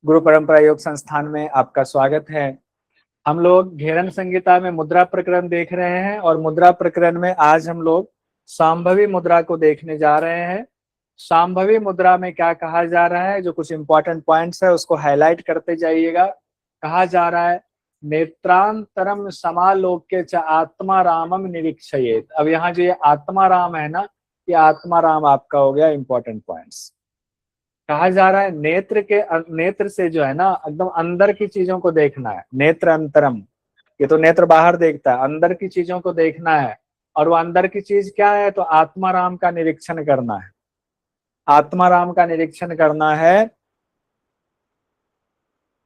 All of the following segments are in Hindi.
गुरु परंपरा योग संस्थान में आपका स्वागत है। हम लोग घेरन संहिता में मुद्रा प्रकरण देख रहे हैं और मुद्रा प्रकरण में आज हम लोग सांभवी मुद्रा को देखने जा रहे हैं। सांभवी मुद्रा में क्या कहा जा रहा है, जो कुछ इंपॉर्टेंट पॉइंट्स है उसको हाईलाइट करते जाइएगा। कहा जा रहा है नेत्रांतरम समालोक्य च आत्मा रामम निरीक्षयेत। अब यहाँ जो ये आत्मा राम है ना, ये आत्मा राम आपका हो गया इंपॉर्टेंट पॉइंट्स। कहा जा रहा है नेत्र से जो है ना एकदम अंदर की चीजों को देखना है। नेत्र अंतरम, ये तो नेत्र बाहर देखता है, अंदर की चीजों को देखना है। और वो अंदर की चीज क्या है, तो आत्मा राम का निरीक्षण करना है। आत्मा राम का निरीक्षण करना है।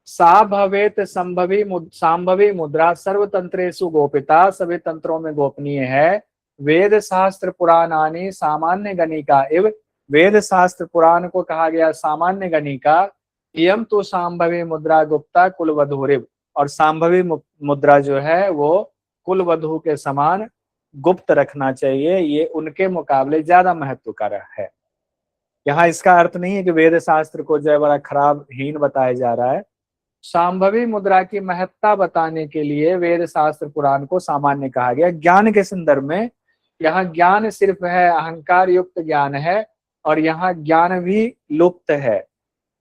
सा भवेत सांभवी मुद्रा सर्वतंत्रेषु गोपिता, सभी तंत्रों में गोपनीय है। वेद शास्त्र पुराणानि सामान्य गणिका इव, वेद शास्त्र पुराण को कहा गया सामान्य गणिका। इयम तो सांभवी मुद्रा गुप्ता कुलवधूरिव, और सांभवी मुद्रा जो है वो कुलवधू के समान गुप्त रखना चाहिए, ये उनके मुकाबले ज्यादा महत्व का है। यहाँ इसका अर्थ नहीं है कि वेद शास्त्र को जो है बड़ा खराब हीन बताया जा रहा है। सांभवी मुद्रा की महत्ता बताने के लिए वेद शास्त्र पुराण को सामान्य कहा गया। ज्ञान के संदर्भ में यहाँ ज्ञान सिर्फ है, अहंकार युक्त ज्ञान है, और यहाँ ज्ञान भी लुप्त है,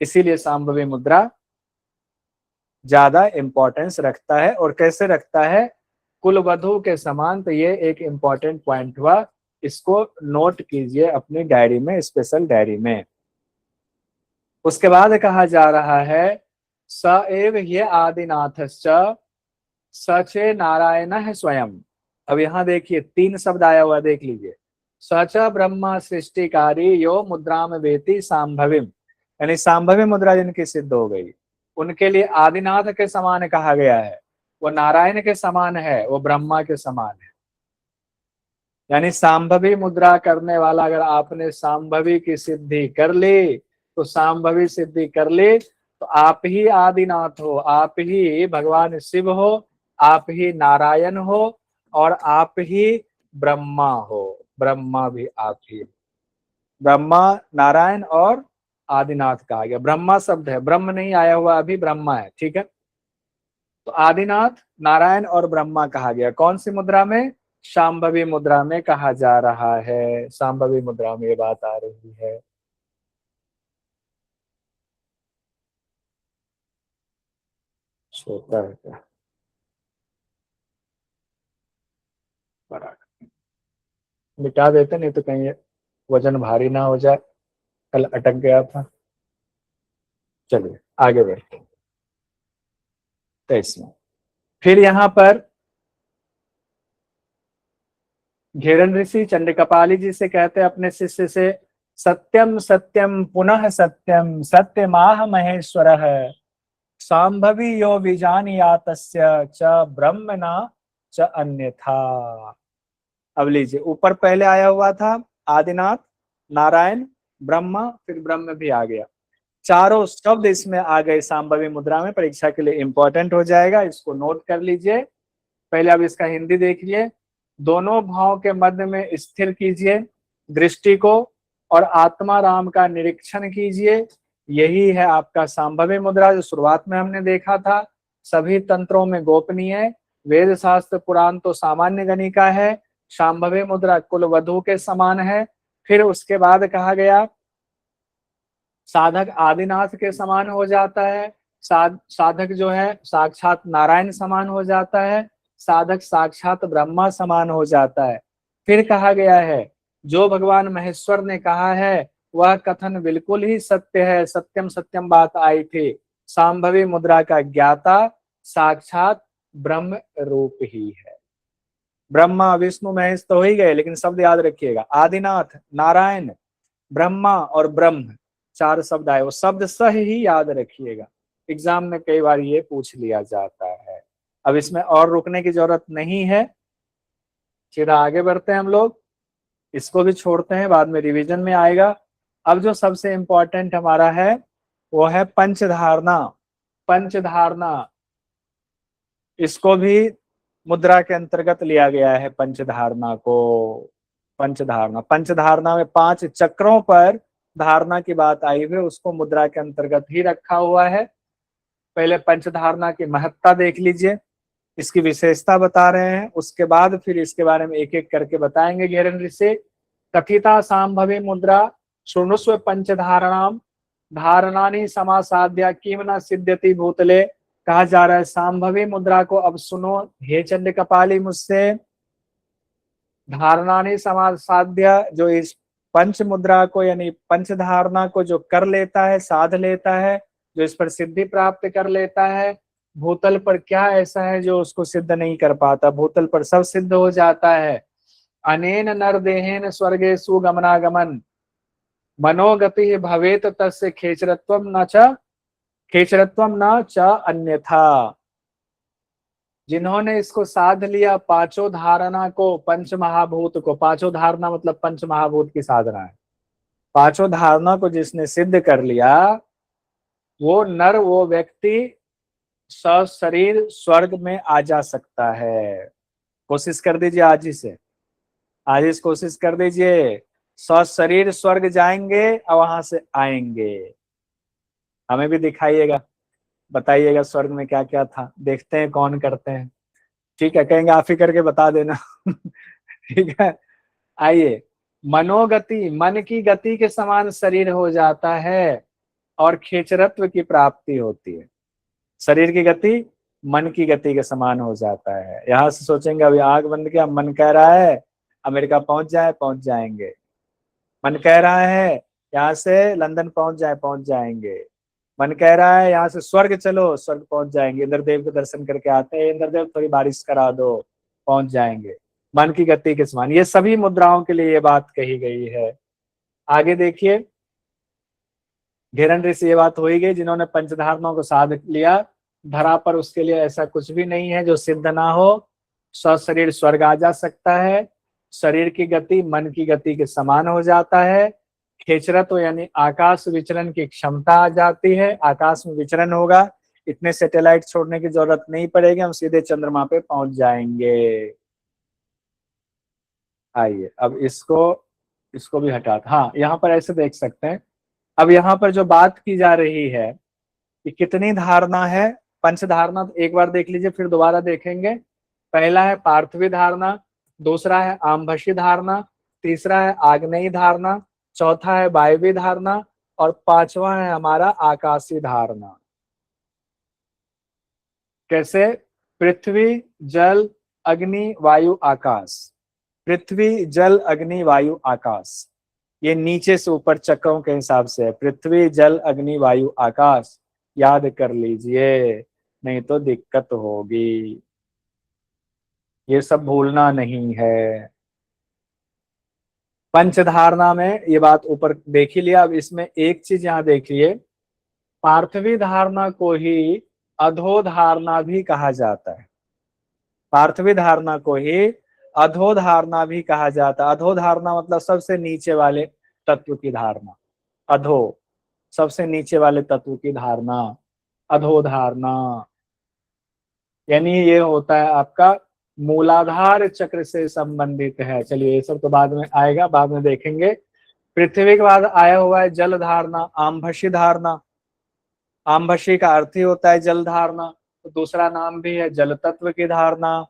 इसीलिए सांभवी मुद्रा ज्यादा इंपॉर्टेंस रखता है। और कैसे रखता है, कुलवधू के समान। तो ये एक इंपॉर्टेंट पॉइंट हुआ, इसको नोट कीजिए अपनी डायरी में, स्पेशल डायरी में। उसके बाद कहा जा रहा है स एव ये आदिनाथश्च सचे नारायण है स्वयं। अब यहाँ देखिए 3 शब्द आया हुआ, देख लीजिए। सच ब्रह्मा सृष्टिकारी यो मुद्रा में वेति सांभविम, यानी सांभवी मुद्रा जिनकी सिद्ध हो गई उनके लिए आदिनाथ के समान कहा गया है। वो नारायण के समान है, वो ब्रह्मा के समान है। यानी सांभवी मुद्रा करने वाला, अगर आपने सांभवी की सिद्धि कर ली, तो सांभवी सिद्धि कर ली तो आप ही आदिनाथ हो, आप ही भगवान शिव हो, आप ही नारायण हो, और आप ही ब्रह्मा हो। ब्रह्मा भी आप ही, ब्रह्मा नारायण और आदिनाथ कहा गया। ब्रह्मा शब्द है, ब्रह्म नहीं आया हुआ अभी, ब्रह्मा है, ठीक है। तो आदिनाथ, नारायण और ब्रह्मा कहा गया। कौन सी मुद्रा में, सांभवी मुद्रा में कहा जा रहा है। सांभवी मुद्रा में ये बात आ रही है। छोटा है क्या, बड़ा मिटा देते, नहीं तो कहीं वजन भारी ना हो जाए, कल अटक गया था। चलिए आगे बढ़ते। 23 में फिर यहाँ पर घेरन ऋषि चंडकपाली जी से कहते हैं अपने शिष्य से, सत्यम सत्यम पुनः सत्यम सत्यमाह महेश्वर सांभवी यो विजानीयातस्य च ब्रह्मणा च अन्यथा। अब लीजिए, ऊपर पहले आया हुआ था आदिनाथ, नारायण, ब्रह्मा, फिर ब्रह्म भी आ गया। चारों शब्द इसमें आ गए सांभवी मुद्रा में, परीक्षा के लिए इंपॉर्टेंट हो जाएगा, इसको नोट कर लीजिए। पहले अब इसका हिंदी देखिए। दोनों भाव के मध्य में स्थिर कीजिए दृष्टि को, और आत्मा राम का निरीक्षण कीजिए। यही है आपका सांभवी मुद्रा, जो शुरुआत में हमने देखा था। सभी तंत्रों में गोपनीय, वेद शास्त्र पुराण तो सामान्य गणिका है, सांभवी मुद्रा कुलवधू के समान है। फिर उसके बाद कहा गया साधक आदिनाथ के समान हो जाता है, साधक जो है साक्षात नारायण समान हो जाता है, साधक साक्षात ब्रह्मा समान हो जाता है। फिर कहा गया है जो भगवान महेश्वर ने कहा है वह कथन बिल्कुल ही सत्य है, सत्यम सत्यम बात आई थी। सांभवी मुद्रा का ज्ञाता साक्षात ब्रह्म रूप ही है। ब्रह्मा विष्णु महेश तो हो ही गए, लेकिन शब्द याद रखिएगा, आदिनाथ, नारायण, ब्रह्मा और ब्रह्म, 4 शब्द आए, वो शब्द सही ही याद रखिएगा। एग्जाम में कई बार ये पूछ लिया जाता है। अब इसमें और रुकने की जरूरत नहीं है, सीधा आगे बढ़ते हैं हम लोग। इसको भी छोड़ते हैं, बाद में रिवीजन में आएगा। अब जो सबसे इंपॉर्टेंट हमारा है वो है पंचधारणा। पंचधारणा, इसको भी मुद्रा के अंतर्गत लिया गया है। पंचधारणा को, पंचधारणा में 5 चक्रों पर धारणा की बात आई हुई, उसको मुद्रा के अंतर्गत ही रखा हुआ है। पहले पंचधारणा की महत्ता देख लीजिए, इसकी विशेषता बता रहे हैं, उसके बाद फिर इसके बारे में एक एक करके बताएंगे घेरन ऋषि। कथिता सांभवी मुद्रा शृणुस्व पंचधारणाम धारणानि समासाध्या किम न सिद्ध्यति भूतले। कहा जा रहा है सांभवी मुद्रा को अब सुनो हे चंड कपाली मुझसे। धारणानि समासाध्य, जो इस पंच मुद्रा को यानी पंच धारणा को जो कर लेता है, साध लेता है, जो इस पर सिद्धि प्राप्त कर लेता है, भूतल पर क्या ऐसा है जो उसको सिद्ध नहीं कर पाता, भूतल पर सब सिद्ध हो जाता है। अनेन नर देहेन स्वर्गे सुगमनागमन मनोगति भवेत तस्य खेचरत्वम न च अन्यथा। जिन्होंने इसको साध लिया पांचों धारणा को, पंच महाभूत को, पांचों धारणा मतलब पंच महाभूत की साधना है, पांचों धारणा को जिसने सिद्ध कर लिया वो नर, वो व्यक्ति सशरीर स्वर्ग में आ जा सकता है। कोशिश कर दीजिए आज ही से, आज इस कोशिश कर दीजिए, सशरीर स्वर्ग जाएंगे और वहां से आएंगे। हमें भी दिखाइएगा, बताइएगा स्वर्ग में क्या क्या था, देखते हैं कौन करते हैं। ठीक है, कहेंगे आप ही करके बता देना। ठीक है, आइए। मनोगति, मन की गति के समान शरीर हो जाता है और खेचरत्व की प्राप्ति होती है। शरीर की गति मन की गति के समान हो जाता है। यहां से सोचेंगे अभी आग बंद किया, मन कह रहा है अमेरिका पहुंच जाए, पहुंच जाएंगे। मन कह रहा है यहाँ से लंदन पहुंच जाए, पहुंच जाएंगे। मन कह रहा है यहाँ से स्वर्ग चलो, स्वर्ग पहुंच जाएंगे। इंद्रदेव के दर्शन करके आते हैं, इंद्रदेव थोड़ी बारिश करा दो, पहुंच जाएंगे। मन की गति के समान, ये सभी मुद्राओं के लिए ये बात कही गई है। आगे देखिए, घेरन ऋषि ये बात हो ही गई, जिन्होंने पंचधारणाओं को साध लिया धरा पर उसके लिए ऐसा कुछ भी नहीं है जो सिद्ध ना हो। सशरीर स्वर्ग आ जा सकता है, शरीर की गति मन की गति के समान हो जाता है, खेचरत्व यानी आकाश विचरण की क्षमता आ जाती है, आकाश में विचरण होगा, इतने सैटेलाइट छोड़ने की जरूरत नहीं पड़ेगी, हम सीधे चंद्रमा पे पहुंच जाएंगे। आइए अब इसको भी हटा, हाँ यहाँ पर ऐसे देख सकते हैं। अब यहाँ पर जो बात की जा रही है कि कितनी धारणा है, पंच धारणा तो एक बार देख लीजिए फिर दोबारा देखेंगे। पहला है पार्थिवी धारणा, दूसरा है आमभशी धारणा, तीसरा है आग्नेयी धारणा, चौथा है वायवी धारणा और पांचवा है हमारा आकाशी धारणा। कैसे? पृथ्वी जल अग्नि वायु आकाश, पृथ्वी जल अग्नि वायु आकाश, ये नीचे से ऊपर चक्रों के हिसाब से है। पृथ्वी जल अग्नि वायु आकाश याद कर लीजिए, नहीं तो दिक्कत होगी, ये सब भूलना नहीं है। पंचधारणा में ये बात ऊपर देख ही लिया। अब इसमें एक चीज यहाँ देखिए, पार्थिवी धारणा को ही अधोधारणा भी कहा जाता है, पार्थिवी धारणा को ही अधोधारणा भी कहा जाता है। अधोधारणा मतलब सबसे नीचे वाले तत्व की धारणा, अधो सबसे नीचे वाले तत्व की धारणा, अधोधारणा यानी ये होता है आपका मूलाधार चक्र से संबंधित है। चलिए ये सब तो बाद में आएगा, बाद में देखेंगे। पृथ्वी के बाद आया हुआ है जल धारणा, आमभशी धारणा। आमभशी का अर्थ ही होता है जल धारणा, तो दूसरा नाम भी है जल तत्व की धारणा।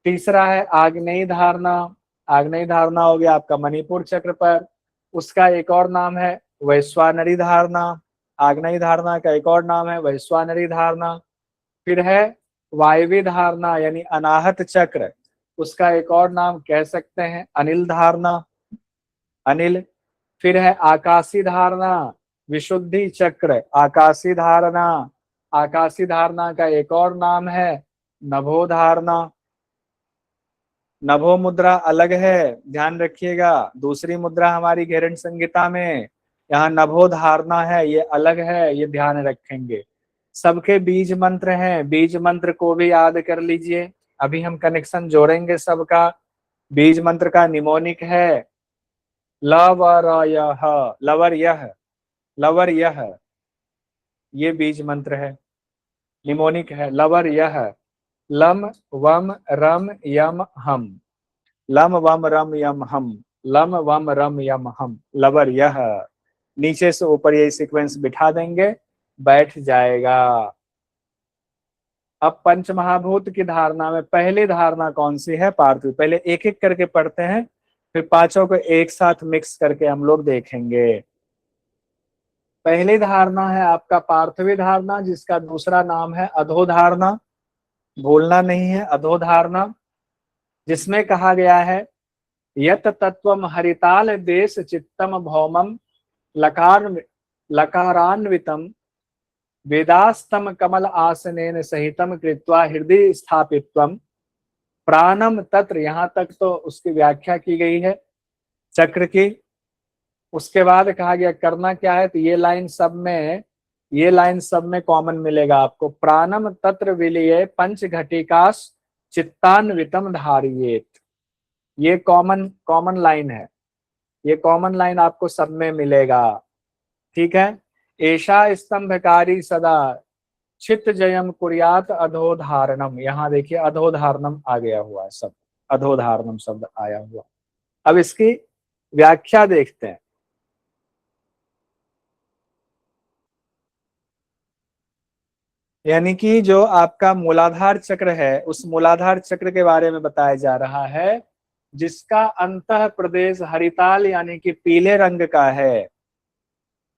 तीसरा है आग्नेयी धारणा, आग्नेयी धारणा हो गया आपका मणिपुर चक्र पर, उसका एक और नाम है वैश्वानरी धारणा। आग्नेयी धारणा का एक और नाम है वैश्वानरी धारणा। फिर है वायवी धारणा यानी अनाहत चक्र, उसका एक और नाम कह सकते हैं अनिल धारणा, अनिल। फिर है आकाशी धारणा, विशुद्धि चक्र, आकाशी धारणा। आकाशी धारणा का एक और नाम है नभो धारणा। नभो मुद्रा अलग है, ध्यान रखिएगा। दूसरी मुद्रा हमारी घेरन संहिता में, यहाँ नभो धारणा है, ये अलग है, ये ध्यान रखेंगे। सबके बीज मंत्र हैं, बीज मंत्र को भी याद कर लीजिए। अभी हम कनेक्शन जोड़ेंगे सबका। बीज मंत्र का निमोनिक है लवरयः, लवर यह, लवर यह, ये बीज मंत्र है। निमोनिक है लवर यह, लम वम रम यम हम, लम वम रम यम हम, लम वम रम यम हम, लवर यह। नीचे से ऊपर ये सीक्वेंस बिठा देंगे, बैठ जाएगा। अब पंच महाभूत की धारणा में पहली धारणा कौन सी है? पार्थिव। पहले एक एक करके पढ़ते हैं, फिर पांचों को एक साथ मिक्स करके हम लोग देखेंगे। पहली धारणा है आपका पार्थिवी धारणा, जिसका दूसरा नाम है अधो धारणा, भूलना नहीं है, अधो धारणा, जिसमें कहा गया है यत तत्वम हरिताल देश चित्तम भौमम लकार लकारान्वितम वेदास्तम कमल आसनेन सहितम कृत्वा हृदय स्थापित्वम प्राणम तत्र। यहां तक तो उसकी व्याख्या की गई है चक्र की। उसके बाद कहा गया करना क्या है, तो ये लाइन सब में कॉमन मिलेगा आपको। प्राणम तत्र विलये पंच घटिकास चित्तान्वितम धारियेत। ये कॉमन कॉमन लाइन है, ये कॉमन लाइन आपको सब में मिलेगा। ठीक है। ऐशा स्तंभकारी सदा चित्त जयम कुर्यात अधोधारणम। यहाँ देखिए अधोधारणम आ गया हुआ है, सब अधोधारणम शब्द आया हुआ। अब इसकी व्याख्या देखते हैं। यानी कि जो आपका मूलाधार चक्र है, उस मूलाधार चक्र के बारे में बताया जा रहा है, जिसका अंतः प्रदेश हरिताल यानी कि पीले रंग का है।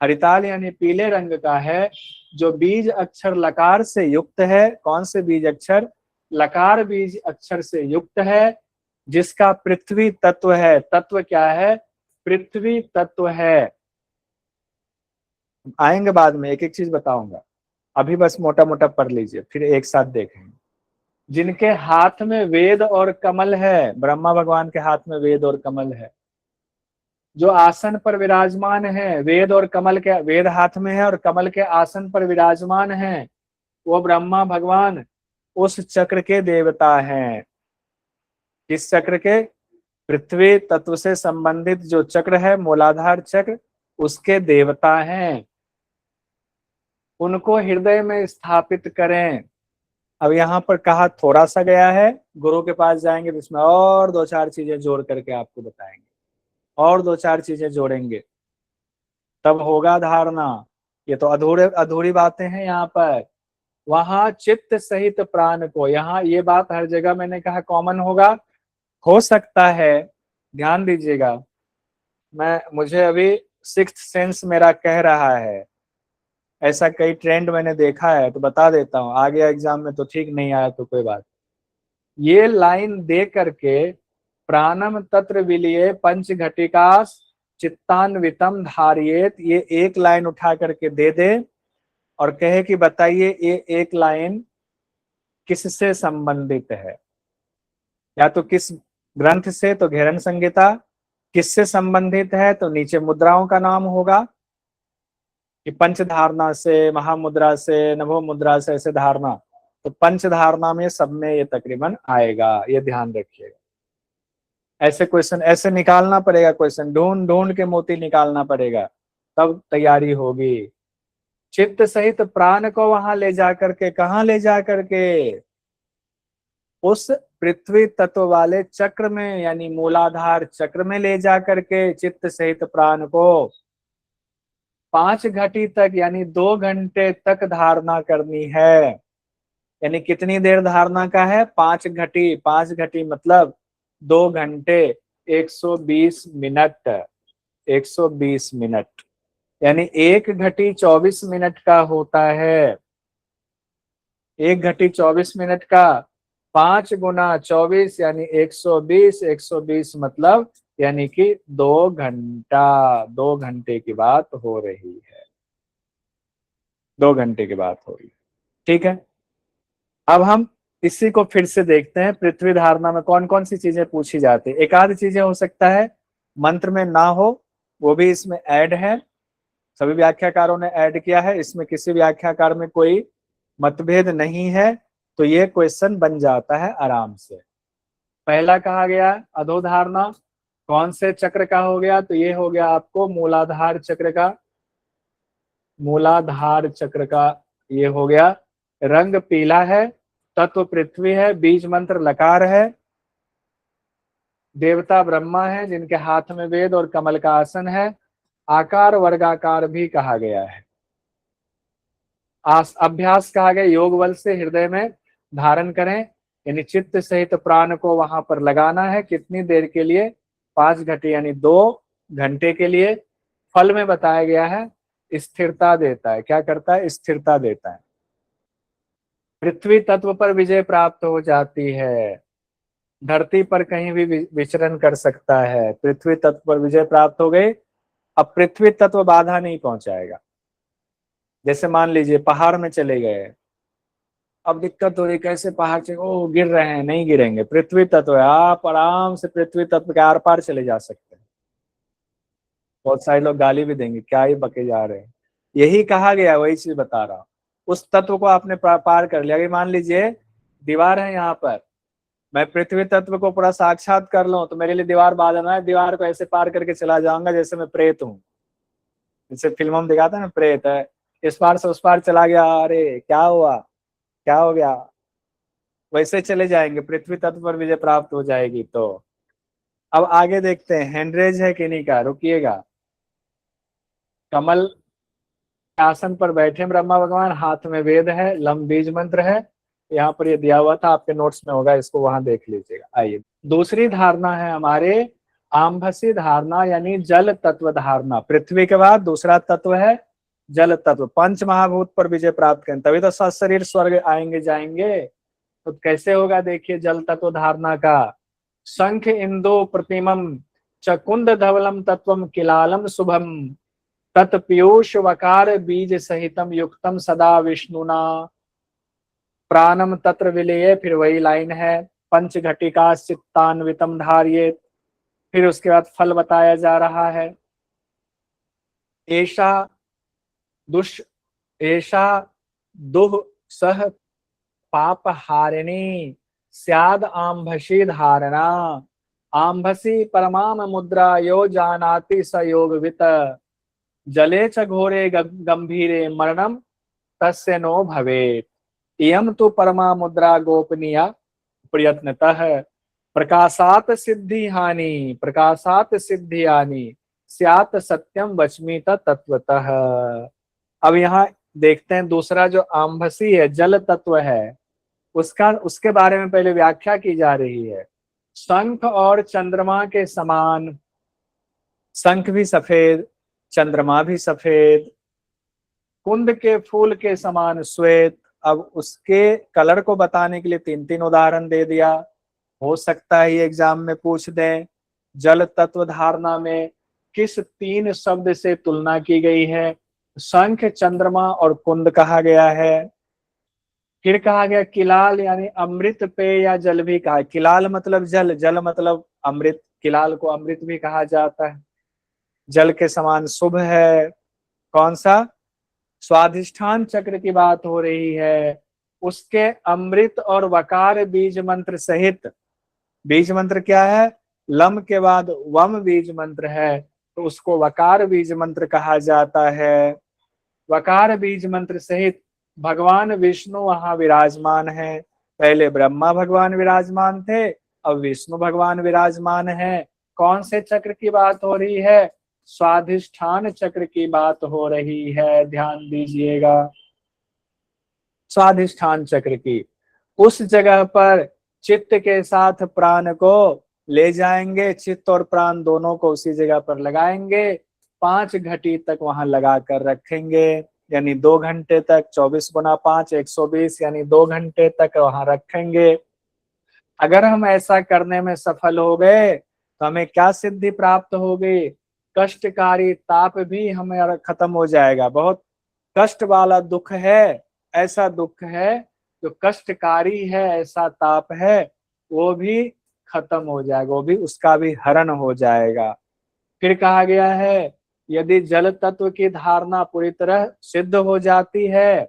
हरिताल यानी पीले रंग का है, जो बीज अक्षर लकार से युक्त है। कौन से बीज अक्षर? लकार बीज अक्षर से युक्त है, जिसका पृथ्वी तत्व है। तत्व क्या है? पृथ्वी तत्व है। आएंगे बाद में, एक एक चीज बताऊंगा, अभी बस मोटा मोटा पढ़ लीजिए, फिर एक साथ देखेंगे। जिनके हाथ में वेद और कमल है, ब्रह्मा भगवान के हाथ में वेद और कमल है। जो आसन पर विराजमान है, वेद और कमल के, वेद हाथ में है और कमल के आसन पर विराजमान है, वो ब्रह्मा भगवान उस चक्र के देवता हैं। किस चक्र के? पृथ्वी तत्व से संबंधित जो चक्र है, मूलाधार चक्र, उसके देवता हैं। उनको हृदय में स्थापित करें। अब यहाँ पर कहा थोड़ा सा गया है, गुरु के पास जाएंगे तो इसमें और दो चार चीजें जोड़ करके आपको बताएंगे, और दो चार चीजें जोड़ेंगे, तब होगा धारणा। ये तो अधूरे अधूरी बातें हैं यहाँ पर। वहां चित्त सहित प्राण को, यहाँ ये बात हर जगह मैंने कहा कॉमन होगा, हो सकता है, ध्यान दीजिएगा। मुझे अभी सिक्स्थ सेंस मेरा कह रहा है, ऐसा कई ट्रेंड मैंने देखा है, तो बता देता हूँ, आ गया एग्जाम में तो ठीक, नहीं आया तो कोई बात। ये लाइन दे करके प्राणम तत्र विलिये पंच घटिकास चित्तान्वितम धारियेत, ये एक लाइन उठा करके दे दे और कहे कि बताइए ये एक लाइन किससे संबंधित है? या तो किस ग्रंथ से, तो घेरन संहिता। किससे संबंधित है? तो नीचे मुद्राओं का नाम होगा कि पंच धारणा से, महामुद्रा से, नभो मुद्रा से, ऐसे धारणा। तो पंच धारणा में सब में ये तकरीबन आएगा, ये ध्यान रखिएगा। ऐसे क्वेश्चन ऐसे निकालना पड़ेगा, क्वेश्चन ढूंढ ढूंढ के मोती निकालना पड़ेगा, तब तैयारी होगी। चित्त सहित प्राण को वहां ले जाकर के, कहां ले जाकर के? उस पृथ्वी तत्व वाले चक्र में, यानी मूलाधार चक्र में ले जाकर के चित्त सहित प्राण को 5 घटी तक, यानी 2 घंटे तक धारणा करनी है। यानी कितनी देर धारणा का है? 5 घटी। 5 घटी मतलब 2 घंटे 120 मिनट। 120 मिनट यानी 1 घटी 24 मिनट का होता है। 1 घटी 24 मिनट का 5 गुना 24 यानी 120। 120 मतलब यानी कि 2 घंटा। 2 घंटे की बात हो रही है, 2 घंटे की बात हो रही है। ठीक है। अब हम इसी को फिर से देखते हैं, पृथ्वी धारणा में कौन कौन सी चीजें पूछी जाती है। एक आध चीजें हो सकता है मंत्र में ना हो, वो भी इसमें ऐड है, सभी व्याख्याकारों ने ऐड किया है, इसमें किसी व्याख्याकार में कोई मतभेद नहीं है, तो ये क्वेश्चन बन जाता है आराम से। पहला कहा गया अधोधारणा, कौन से चक्र का हो गया? तो ये हो गया आपको मूलाधार चक्र का। मूलाधार चक्र का ये हो गया। रंग पीला है, तत्व पृथ्वी है, बीज मंत्र लकार है, देवता ब्रह्मा है जिनके हाथ में वेद और कमल का आसन है, आकार वर्गाकार भी कहा गया है। अभ्यास कहा गया योग बल से हृदय में धारण करें, यानी चित्त सहित प्राण को वहां पर लगाना है। कितनी देर के लिए? 5 घंटे, यानी 2 घंटे के लिए। फल में बताया गया है स्थिरता देता है। क्या करता है? स्थिरता देता है। पृथ्वी तत्व पर विजय प्राप्त हो जाती है, धरती पर कहीं भी विचरण कर सकता है। पृथ्वी तत्व पर विजय प्राप्त हो गई। अब पृथ्वी तत्व बाधा नहीं पहुंचाएगा। जैसे मान लीजिए पहाड़ में चले गए, अब दिक्कत हो रही कैसे पहाड़ से ओ गिर रहे हैं, नहीं गिरेंगे, पृथ्वी तत्व है, आप आराम से पृथ्वी तत्व के आर पार चले जा सकते हैं। बहुत सारे लोग गाली भी देंगे, क्या ही बके जा रहे हैं। यही कहा गया, वही चीज बता रहा हूं। उस तत्व को आपने पार कर लिया। अगर मान लीजिए दीवार है यहाँ पर, मैं पृथ्वी तत्व को पूरा साक्षात कर लूं तो मेरे लिए दीवार बाधा ना है, दीवार को ऐसे पार करके चला जाऊंगा जैसे मैं प्रेत हूँ। जैसे फिल्मों में दिखाता है ना, प्रेत है, इस पार से उस पार चला गया, अरे क्या हुआ, क्या हो गया, वैसे चले जाएंगे, पृथ्वी तत्व पर विजय प्राप्त हो जाएगी। तो अब आगे देखते हैं, हैंडरेज है किन्हीं का, रुकिएगा। कमल आसन पर बैठे ब्रह्मा भगवान, हाथ में वेद है, लम बीज मंत्र है। यहाँ पर ये दिया हुआ था, आपके नोट्स में होगा, इसको वहां देख लीजिएगा। आइए, दूसरी धारणा है हमारे आम्भसी धारणा, यानी जल तत्व धारणा। पृथ्वी के बाद दूसरा तत्व है जल तत्व। पंच महाभूत पर विजय प्राप्त करें तभी तो सशरीर स्वर्ग आएंगे जाएंगे। तो कैसे होगा? देखिए जल तत्व धारणा का। शंख इंदु प्रतिमम चकुंद धवलम तत्वम किलालम शुभम तत्पीयूष वकार बीज सहितम युक्तम सदा विष्णुना प्राणम तत्र विलये। फिर वही लाइन है, पंच घटिका चित्तान्वितम धारिये। फिर उसके बाद फल बताया जा रहा है। ऐसा दुष ऐसा दुह सह पाप हारिणी स्याद आम्भसी धारणा। आम्भसी परमाम मुद्रा यो जानाति स योगवित जले च घोरे गंभीरे मरणम तस्य नो भवेत्। इयं तु परमा मुद्रा गोपनीया प्रयत्नतः प्रकाशात सिद्धि हानि स्यात् सत्यम वच्मि तत्वतः। अब यहाँ देखते हैं दूसरा जो आम्भसी है, जल तत्व है, उसका उसके बारे में पहले व्याख्या की जा रही है। शंख और चंद्रमा के समान, शंख भी सफेद, चंद्रमा भी सफेद, कुंद के फूल के समान श्वेत। अब उसके कलर को बताने के लिए 3 उदाहरण दे दिया। हो सकता है ये एग्जाम में पूछ दें, जल तत्व धारणा में किस 3 शब्द से तुलना की गई है? शंख, चंद्रमा और कुंद कहा गया है। फिर कहा गया किलाल, यानी अमृत पेय या जल भी कहा। किलाल मतलब जल, जल मतलब अमृत, किलाल को अमृत भी कहा जाता है। जल के समान शुभ है। कौन सा? स्वाधिष्ठान चक्र की बात हो रही है। उसके अमृत और वकार बीज मंत्र सहित, बीज मंत्र क्या है? लम के बाद वम बीज मंत्र है, तो उसको वकार बीज मंत्र कहा जाता है। वकार बीज मंत्र सहित भगवान विष्णु वहां विराजमान है। पहले ब्रह्मा भगवान विराजमान थे, अब विष्णु भगवान विराजमान है। कौन से चक्र की बात हो रही है? स्वाधिष्ठान चक्र की बात हो रही है, ध्यान दीजिएगा। स्वाधिष्ठान चक्र की उस जगह पर चित्त के साथ प्राण को ले जाएंगे, चित्त और प्राण दोनों को उसी जगह पर लगाएंगे, 5 घटी तक वहां लगा कर रखेंगे, यानी 2 घंटे तक। 24 गुना 5 120, यानी 2 घंटे तक वहां रखेंगे। अगर हम ऐसा करने में सफल हो गए तो हमें क्या सिद्धि प्राप्त होगी? कष्टकारी ताप भी हमें खत्म हो जाएगा। बहुत कष्ट वाला दुख है, ऐसा दुख है जो कष्टकारी है, ऐसा ताप है, वो भी खत्म हो जाएगा, वो भी, उसका भी हरण हो जाएगा। फिर कहा गया है यदि जल तत्व की धारणा पूरी तरह सिद्ध हो जाती है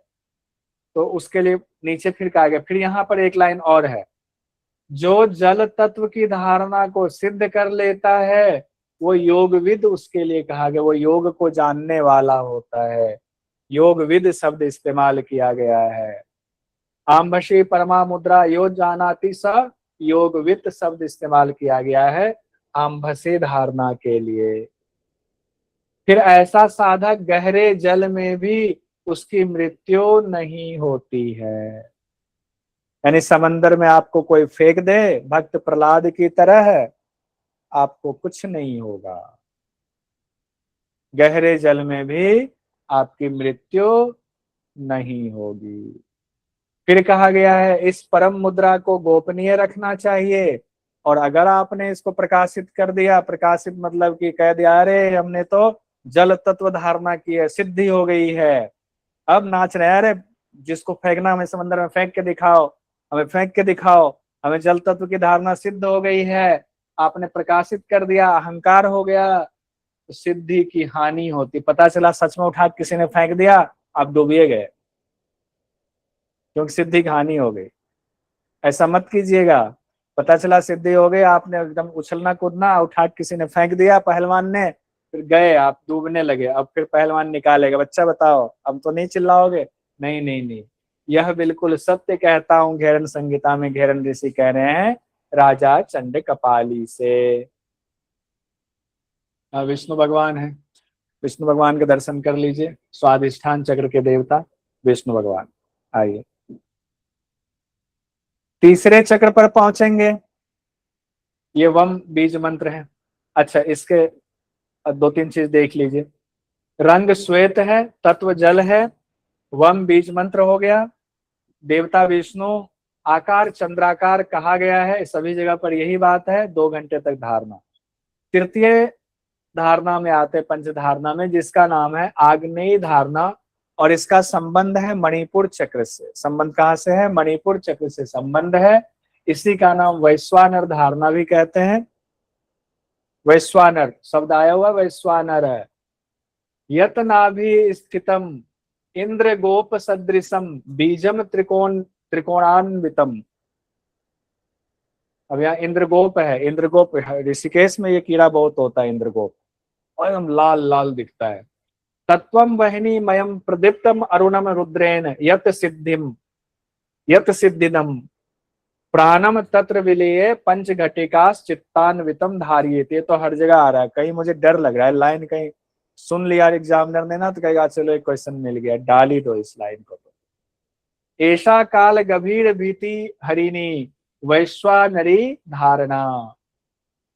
तो उसके लिए नीचे फिर कहा गया, फिर यहाँ पर एक लाइन और है, जो जल तत्व की धारणा को सिद्ध कर लेता है वो योगविद उसके लिए कहा गया, वो योग को जानने वाला होता है। योगविद शब्द इस्तेमाल किया गया है। आम्भसी परमा मुद्रा यो जानाति स योगविद शब्द इस्तेमाल किया गया है आम्भसी धारणा के लिए। फिर ऐसा साधक गहरे जल में भी उसकी मृत्यु नहीं होती है। यानी समंदर में आपको कोई फेंक दे भक्त प्रहलाद की तरह, आपको कुछ नहीं होगा। गहरे जल में भी आपकी मृत्यु नहीं होगी। फिर कहा गया है इस परम मुद्रा को गोपनीय रखना चाहिए, और अगर आपने इसको प्रकाशित कर दिया, प्रकाशित मतलब कि कह दिया अरे हमने तो जल तत्व धारणा की है, सिद्धि हो गई है, अब नाच रहे हैं, अरे जिसको फेंकना हमें समंदर में फेंक के दिखाओ, हमें फेंक के दिखाओ, हमें जल तत्व की धारणा सिद्ध हो गई है, आपने प्रकाशित कर दिया, अहंकार हो गया, तो सिद्धि की हानि होती। पता चला सच में उठा किसी ने फेंक दिया, आप डूबिए गए, क्योंकि सिद्धि की हानि हो गई। ऐसा मत कीजिएगा। पता चला सिद्धि हो गई, आपने एकदम उछलना कूदना, उठा किसी ने फेंक दिया पहलवान ने, फिर गए आप डूबने लगे, अब फिर पहलवान निकालेगा, बच्चा बताओ अब तो नहीं चिल्लाओगे? नहीं नहीं नहीं, यह बिल्कुल सत्य कहता हूं, घेरन संहिता में घेरन ऋषि कह रहे हैं राजा चंड कपाली से। विष्णु भगवान है, विष्णु भगवान के दर्शन कर लीजिए, स्वादिष्ठान चक्र के देवता विष्णु भगवान। आइए तीसरे चक्र पर पहुंचेंगे, ये वम बीज मंत्र है। अच्छा, इसके दो तीन चीज देख लीजिए। रंग श्वेत है, तत्व जल है, वम बीज मंत्र हो गया, देवता विष्णु, आकार चंद्राकार कहा गया है, सभी जगह पर यही बात है, 2 घंटे तक धारणा। तृतीय धारणा में आते पंच धारणा में, जिसका नाम है आग्नेय धारणा, और इसका संबंध है मणिपुर चक्र से। संबंध कहाँ से है? मणिपुर चक्र से संबंध है। इसी का नाम वैश्वानर धारणा भी कहते हैं। वैश्वानर शब्द आया हुआ वैश्वानर है। यत नाभि स्थितम इंद्र गोप सदृशम बीजम त्रिकोणान्वितम। अब यहाँ इंद्रगोप है, इंद्रगोप ऋषिकेश में ये कीड़ा बहुत होता है, इंद्रगोप, और एकदम लाल लाल दिखता है। तत्वम वहनी मयम प्रदीप्तम अरुणम रुद्रेण यत सिद्धिदम प्राणम तत्र विलीये पंच घटिका चित्तान्वितम धारियेत। ये तो हर जगह आ रहा है, कहीं मुझे डर लग रहा है लाइन कहीं सुन लिया एग्जामिनर ने ना, तो कहेगा चलो एक क्वेश्चन मिल गया, डाल ही दो इस लाइन को। तो ऐसा काल गंभीर भीति हरिणी वैश्वानरी धारणा।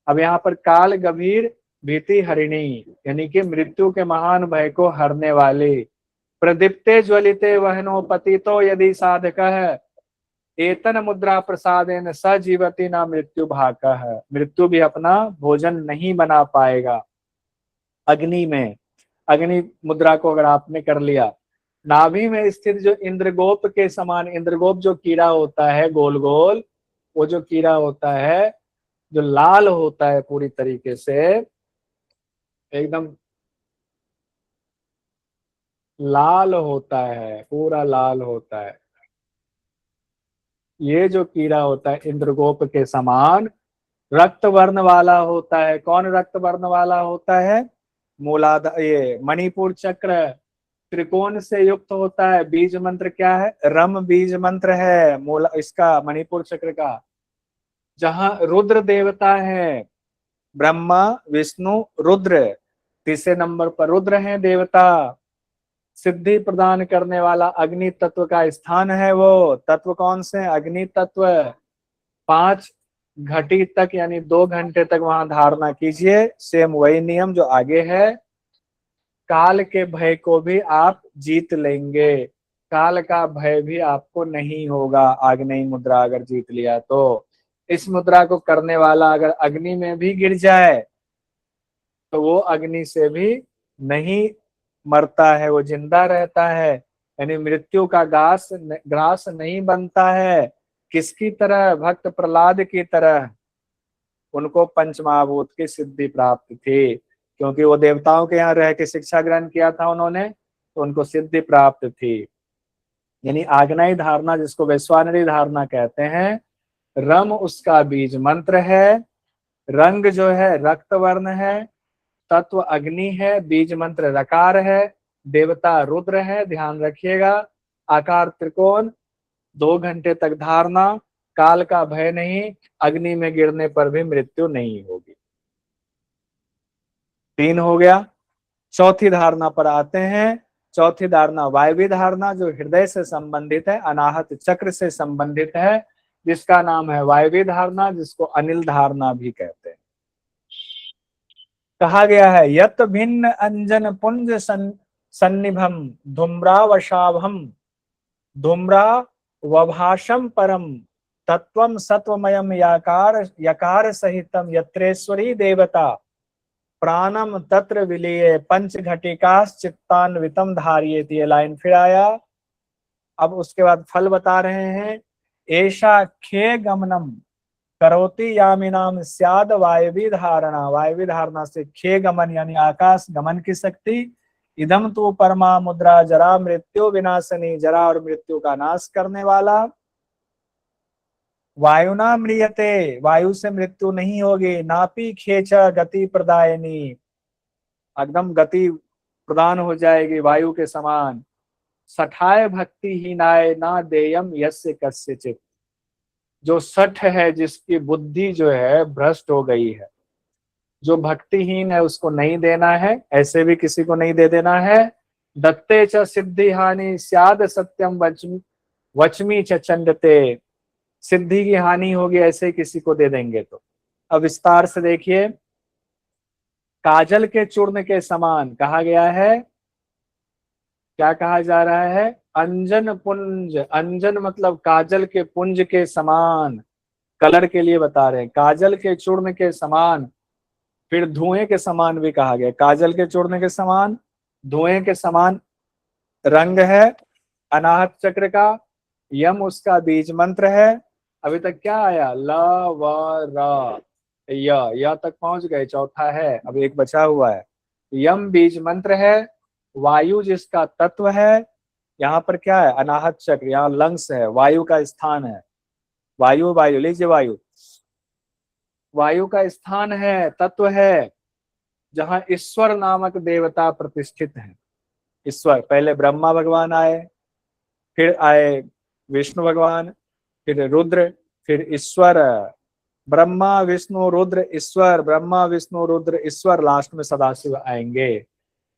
अब यहाँ पर काल गंभीर भीति हरिणी यानी कि मृत्यु के महान भय को हरने वाले, प्रदीप्ते ज्वलिते वहनो पतितो यदि साधक है एतन मुद्रा प्रसादेन सजीवती न मृत्यु भाका है। मृत्यु भी अपना भोजन नहीं बना पाएगा। अग्नि में, अग्नि मुद्रा को अगर आपने कर लिया, नाभि में स्थित जो इंद्रगोप के समान, इंद्रगोप जो कीड़ा होता है गोल गोल, वो जो कीड़ा होता है जो लाल होता है पूरी तरीके से, एकदम लाल होता है, पूरा लाल होता है, ये जो कीड़ा होता है इंद्रगोप के समान रक्त वर्ण वाला होता है। कौन रक्त वर्ण वाला होता है? मूलाधार, ये मणिपुर चक्र त्रिकोण से युक्त होता है। बीज मंत्र क्या है? रम बीज मंत्र है मूला इसका, मणिपुर चक्र का। जहां रुद्र देवता है, ब्रह्मा विष्णु रुद्र, तीसरे नंबर पर रुद्र है देवता। सिद्धि प्रदान करने वाला अग्नि तत्व का स्थान है वो। तत्व कौन से? अग्नि तत्व। 5 घटी तक यानी 2 घंटे तक वहां धारणा कीजिए। सेम वही नियम जो आगे है। काल के भय को भी आप जीत लेंगे, काल का भय भी आपको नहीं होगा आग्नेय मुद्रा अगर जीत लिया तो। इस मुद्रा को करने वाला अगर अग्नि में भी गिर जाए तो वो अग्नि से भी नहीं मरता है, वो जिंदा रहता है, यानी मृत्यु का ग्रास नहीं बनता है। किसकी तरह? भक्त प्रहलाद की तरह। उनको पंचमहाभूत की सिद्धि प्राप्त थी, क्योंकि वो देवताओं के यहाँ रह के शिक्षा ग्रहण किया था उन्होंने, तो उनको सिद्धि प्राप्त थी। यानी आग्नेय धारणा जिसको वैश्वानरी धारणा कहते हैं, रम उसका बीज मंत्र है, रंग जो है रक्त वर्ण है, तत्व अग्नि है, बीज मंत्र रकार है, देवता रुद्र है, ध्यान रखिएगा, आकार त्रिकोण, 2 घंटे तक धारणा, काल का भय नहीं, अग्नि में गिरने पर भी मृत्यु नहीं होगी। 3 हो गया। चौथी धारणा पर आते हैं, चौथी धारणा वायवी धारणा जो हृदय से संबंधित है, अनाहत चक्र से संबंधित है, जिसका नाम है वायवी धारणा, जिसको अनिल धारणा भी कहते हैं। कहा गया है यत भिन्न अंजन पुंज सन्निभम धूम्रावशाभम धूम्रा वभाषम परम तत्वम सत्वमयम याकार यकार सहितम यत्रेश्वरी देवता प्राणम तत्र विलीये पंच घटिकास चित्तान्वितम धारियेति। ये लाइन फिर आया। अब उसके बाद फल बता रहे हैं। ऐशा खे गमनम करोति यामिनाम स्याद वायवी धारणा। वायवी धारणा से खे गमन यानी आकाश गमन की शक्ति। इदम तो परमा मुद्रा जरा मृत्यु विनाशनी, जरा और मृत्यु का नाश करने वाला। वायुना म्रियते, वायु से मृत्यु नहीं होगी। नापी खेच गति प्रदायनी, एकदम गति प्रदान हो जाएगी वायु के समान। सठाय भक्ति हीनाय ना देयम यस्य कस्यचित्, जो सठ है जिसकी बुद्धि जो है भ्रष्ट हो गई है, जो भक्तिहीन है उसको नहीं देना है, ऐसे भी किसी को नहीं दे देना है। दत्ते च सिद्धि हानि स्याद सत्यम वचमी च चंडते, सिद्धि की हानि होगी ऐसे किसी को दे देंगे तो। अब विस्तार से देखिए। काजल के चूर्ण के समान कहा गया है। क्या कहा जा रहा है? अंजन पुंज, अंजन मतलब काजल के पुंज के समान, कलर के लिए बता रहे हैं। काजल के चूर्ण के समान, फिर धुएं के समान भी कहा गया। काजल के चूर्ण के समान, धुएं के समान रंग है अनाहत चक्र का। यम उसका बीज मंत्र है। अभी तक क्या आया? ल व र या तक पहुंच गए, चौथा है, अब एक बचा हुआ है। यम बीज मंत्र है। वायु जिसका तत्व है, यहाँ पर क्या है? अनाहत चक्र, यहाँ लंग्स है, वायु का स्थान है। वायु वायु लीजिए, वायु वायु का स्थान है, तत्व है, जहां ईश्वर नामक देवता प्रतिष्ठित है। ईश्वर, पहले ब्रह्मा भगवान आए, फिर आए विष्णु भगवान, फिर रुद्र, फिर ईश्वर। ब्रह्मा विष्णु रुद्र ईश्वर, ब्रह्मा विष्णु रुद्र ईश्वर, लास्ट में सदाशिव आएंगे।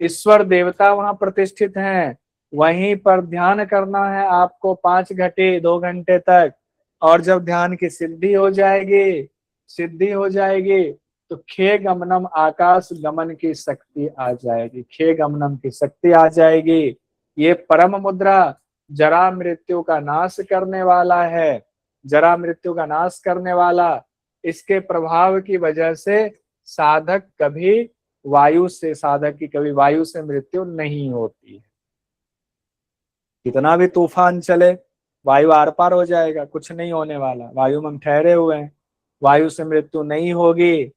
ईश्वर देवता वहां प्रतिष्ठित हैं। वहीं पर ध्यान करना है आपको 5 घंटे 2 घंटे तक। और जब ध्यान की सिद्धि हो जाएगी, सिद्धि हो जाएगी तो खे गमनम, आकाश गमन की शक्ति आ जाएगी। खे गमनम की शक्ति आ जाएगी। ये परम मुद्रा जरा मृत्यु का नाश करने वाला है, जरा मृत्यु का नाश करने वाला। इसके प्रभाव की वजह से साधक कभी वायु से, साधक की कभी वायु से मृत्यु नहीं होती है। कितना भी तूफान चले, वायु आर पार हो जाएगा, कुछ नहीं होने वाला। वायु में हम ठहरे हुए हैं, वायु से मृत्यु नहीं होगी।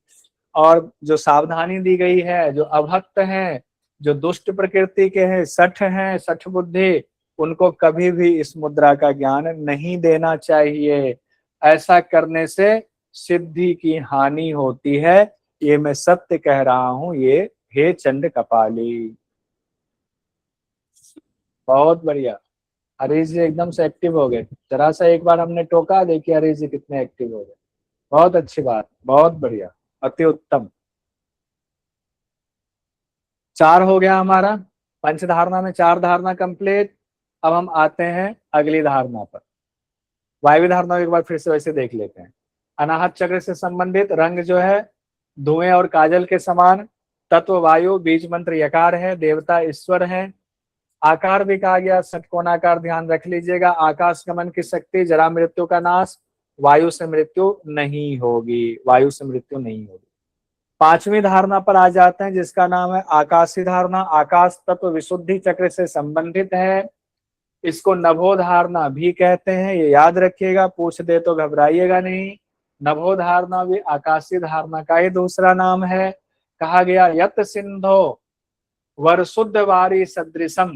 और जो सावधानी दी गई है, जो अभक्त हैं, जो दुष्ट प्रकृति के हैं, सठ हैं, सठ बुद्धि, उनको कभी भी इस मुद्रा का ज्ञान नहीं देना चाहिए। ऐसा करने से सिद्धि की हानि होती है। ये मैं सत्य कह रहा हूं, ये हे चंड कपाली। बहुत बढ़िया, हरीश जी एकदम से एक्टिव हो गए। जरा सा एक बार हमने टोका, देखिए हरीश जी कितने एक्टिव हो गए। बहुत अच्छी बात, बहुत बढ़िया, अति उत्तम। 4 हो गया हमारा। पंच धारणा में 4 धारणा कंप्लीट। अब हम आते हैं अगली धारणा पर। वायवी धारणा एक बार फिर से वैसे देख लेते हैं। अनाहत चक्र से संबंधित रंग जो है धुएं और काजल के समान। तत्व वायु, बीज मंत्र यकार है, देवता ईश्वर है। आकार भी कहा गया षटकोणाकार, ध्यान रख लीजिएगा। आकाश गमन की शक्ति, जरा मृत्यु का नाश, वायु से मृत्यु नहीं होगी, वायु से मृत्यु नहीं होगी। 5वीं धारणा पर आ जाते हैं, जिसका नाम है आकाशी धारणा। आकाश तत्व विशुद्धि चक्र से संबंधित है। इसको नभो धारणा भी कहते हैं, ये याद रखिएगा, पूछ दे तो घबराइएगा नहीं। नभो धारणा भी आकाशी धारणा का ही दूसरा नाम है। कहा गया यत सिंधो वरशुद्ध वारी सदृशम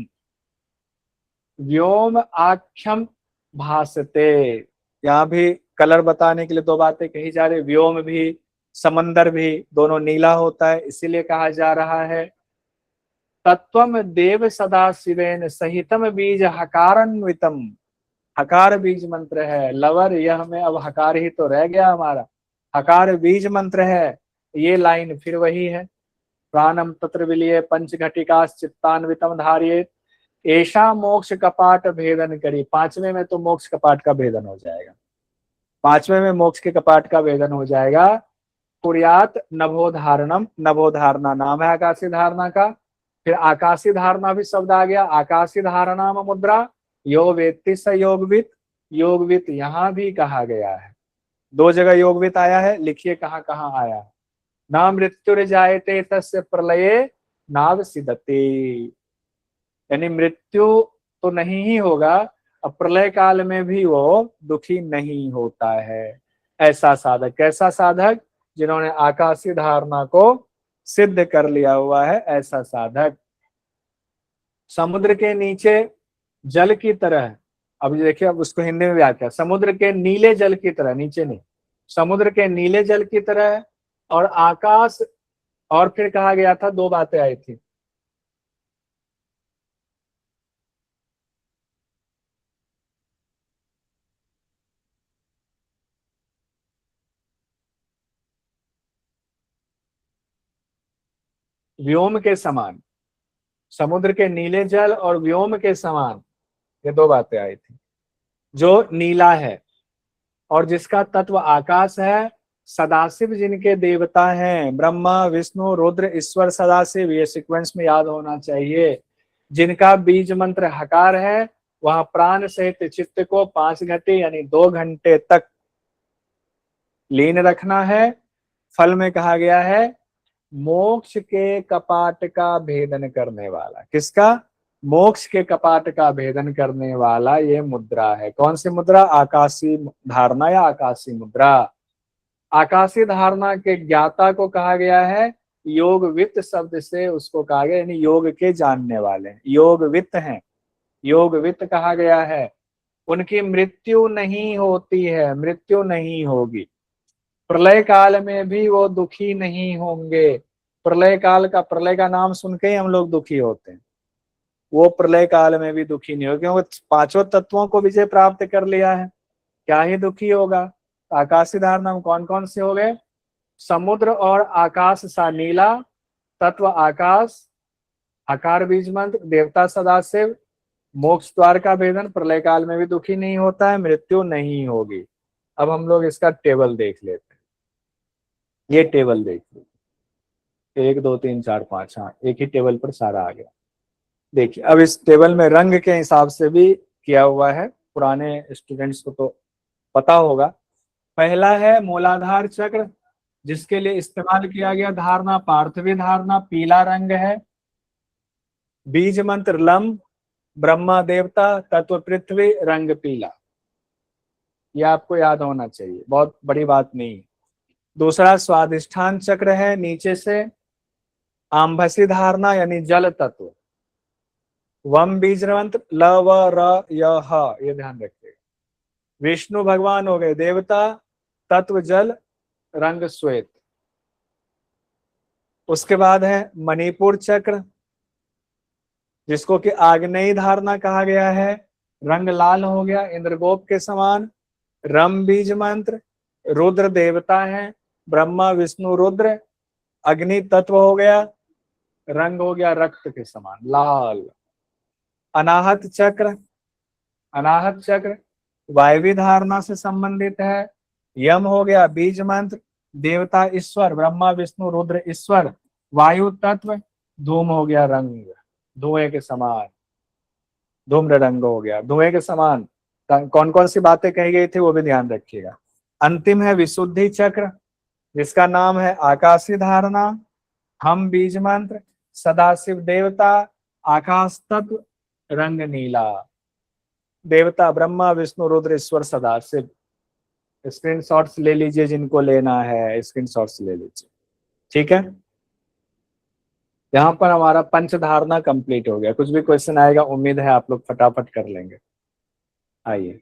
व्योम आख्यम भासते। यहाँ भी कलर बताने के लिए 2 बातें कही जा रही। व्योम भी, समंदर भी, दोनों नीला होता है, इसीलिए कहा जा रहा है। तत्वम देव सदा शिवेन सहितम बीज हकारान्वितम। हकार बीज मंत्र है। लवर यह में अब हकार ही तो रह गया हमारा। हकार बीज मंत्र है। ये लाइन फिर वही है। प्राणम तत्र विलीये पंच घटिका चित्तान्वितम धारिये। ऐसा मोक्ष कपाट भेदन करी, पांचवें में तो मोक्ष कपाट का भेदन हो जाएगा, पांचवें में मोक्ष के कपाट का भेदन हो जाएगा। कुर्यात नभोधारणम, नभोधारणा नाम है आकाशीय धारणा का। फिर आकाशीय धारणा भी शब्द आ गया, आकाशीय धारणा में मुद्रा, यो वेत्ति स योगवित, योगवित यहां भी कहा गया है, दो जगह योगवित आया है, लिखिए कहाँ कहाँ आया है। ना मृत्युर्जायते तस्य प्रलये नावसिदते, यानी मृत्यु तो नहीं ही होगा, अब प्रलय काल में भी वो दुखी नहीं होता है। ऐसा साधक, कैसा साधक, जिन्होंने आकाशीय धारणा को सिद्ध कर लिया हुआ है, ऐसा साधक। समुद्र के नीचे जल की तरह, अब देखिए अब उसको हिंदी में व्याख्या, समुद्र के नीले जल की तरह, नीचे नहीं, समुद्र के नीले जल की तरह, और आकाश, और फिर कहा गया था, दो बातें आई थी, व्योम के समान, समुद्र के नीले जल और व्योम के समान, ये दो बातें आई थी। जो नीला है और जिसका तत्व आकाश है, सदाशिव जिनके देवता हैं, ब्रह्मा विष्णु रुद्र ईश्वर सदाशिव, ये सीक्वेंस में याद होना चाहिए। जिनका बीज मंत्र हकार है, वहां प्राण सहित चित्त को 5 घंटे यानी 2 घंटे तक लीन रखना है। फल में कहा गया है मोक्ष के कपाट का भेदन करने वाला, किसका, मोक्ष के कपाट का भेदन करने वाला ये मुद्रा है। कौन सी मुद्रा, आकाशीय धारणा या आकाशीय मुद्रा। आकाशीय धारणा के ज्ञाता को कहा गया है योगवित्त शब्द से, उसको कहा गया यानी योग के जानने वाले, योगवित्त हैं, योगवित्त कहा गया है। उनकी मृत्यु नहीं होती है, मृत्यु नहीं होगी, प्रलय काल में भी वो दुखी नहीं होंगे। प्रलय काल का, प्रलय का नाम सुन के ही हम लोग दुखी होते हैं, वो प्रलय काल में भी दुखी नहीं होगा, क्योंकि पांचों तत्वों को विजय प्राप्त कर लिया है, क्या ही दुखी होगा। आकाशीय धारणा में कौन कौन से हो गए, समुद्र और आकाश सा नीला, तत्व आकाश, आकार बीज मंत्र, देवता सदाशिव, मोक्ष द्वार का भेदन, प्रलय काल में भी दुखी नहीं होता है, मृत्यु नहीं होगी। अब हम लोग इसका टेबल देख लेते हैं, ये टेबल देख लीजिए, 1 2 3 4 5, हाँ एक ही टेबल पर सारा आ गया। देखिए अब इस टेबल में रंग के हिसाब से भी किया हुआ है, पुराने स्टूडेंट्स को तो पता होगा। पहला है मूलाधार चक्र, जिसके लिए इस्तेमाल किया गया धारणा पार्थवी धारणा, पीला रंग है। बीज मंत्र लम, ब्रह्मा देवता, तत्व पृथ्वी, रंग पीला, ये आपको याद होना चाहिए, बहुत बड़ी बात नहीं है। दूसरा स्वादिष्ठान चक्र है, नीचे से आम्भसी धारणा यानी जल तत्व, वम बीज मंत्र ल व र य ह, ये ध्यान रखिएगा। विष्णु भगवान हो गए देवता, तत्व जल, रंग श्वेत। उसके बाद है मणिपुर चक्र, जिसको कि आग्नेय धारणा कहा गया है, रंग लाल हो गया इंद्रगोप के समान। रम बीज मंत्र, रुद्र देवता है, ब्रह्मा विष्णु रुद्र, अग्नि तत्व हो गया, रंग हो गया रक्त के समान लाल। अनाहत चक्र, अनाहत चक्र वायवी धारणा से संबंधित है। यम हो गया बीज मंत्र, देवता ईश्वर, ब्रह्मा विष्णु रुद्र ईश्वर, वायु तत्व। धूम हो गया रंग, धुएं के समान, धूम्र रंग हो गया धुएं के समान। कौन कौन सी बातें कही गई थी वो भी ध्यान रखिएगा। अंतिम है विशुद्धि चक्र, जिसका नाम है आकाशीय धारणा, हम बीज मंत्र, सदाशिव देवता, आकाश तत्व, रंग नीला, देवता ब्रह्मा विष्णु रुद्र ईश्वर सदाशिव। स्क्रीनशॉट्स ले लीजिए, जिनको लेना है स्क्रीनशॉट्स ले लीजिए, ठीक है। यहाँ पर हमारा पंच धारणा कंप्लीट हो गया। कुछ भी क्वेश्चन आएगा उम्मीद है आप लोग फटाफट कर लेंगे। आइए,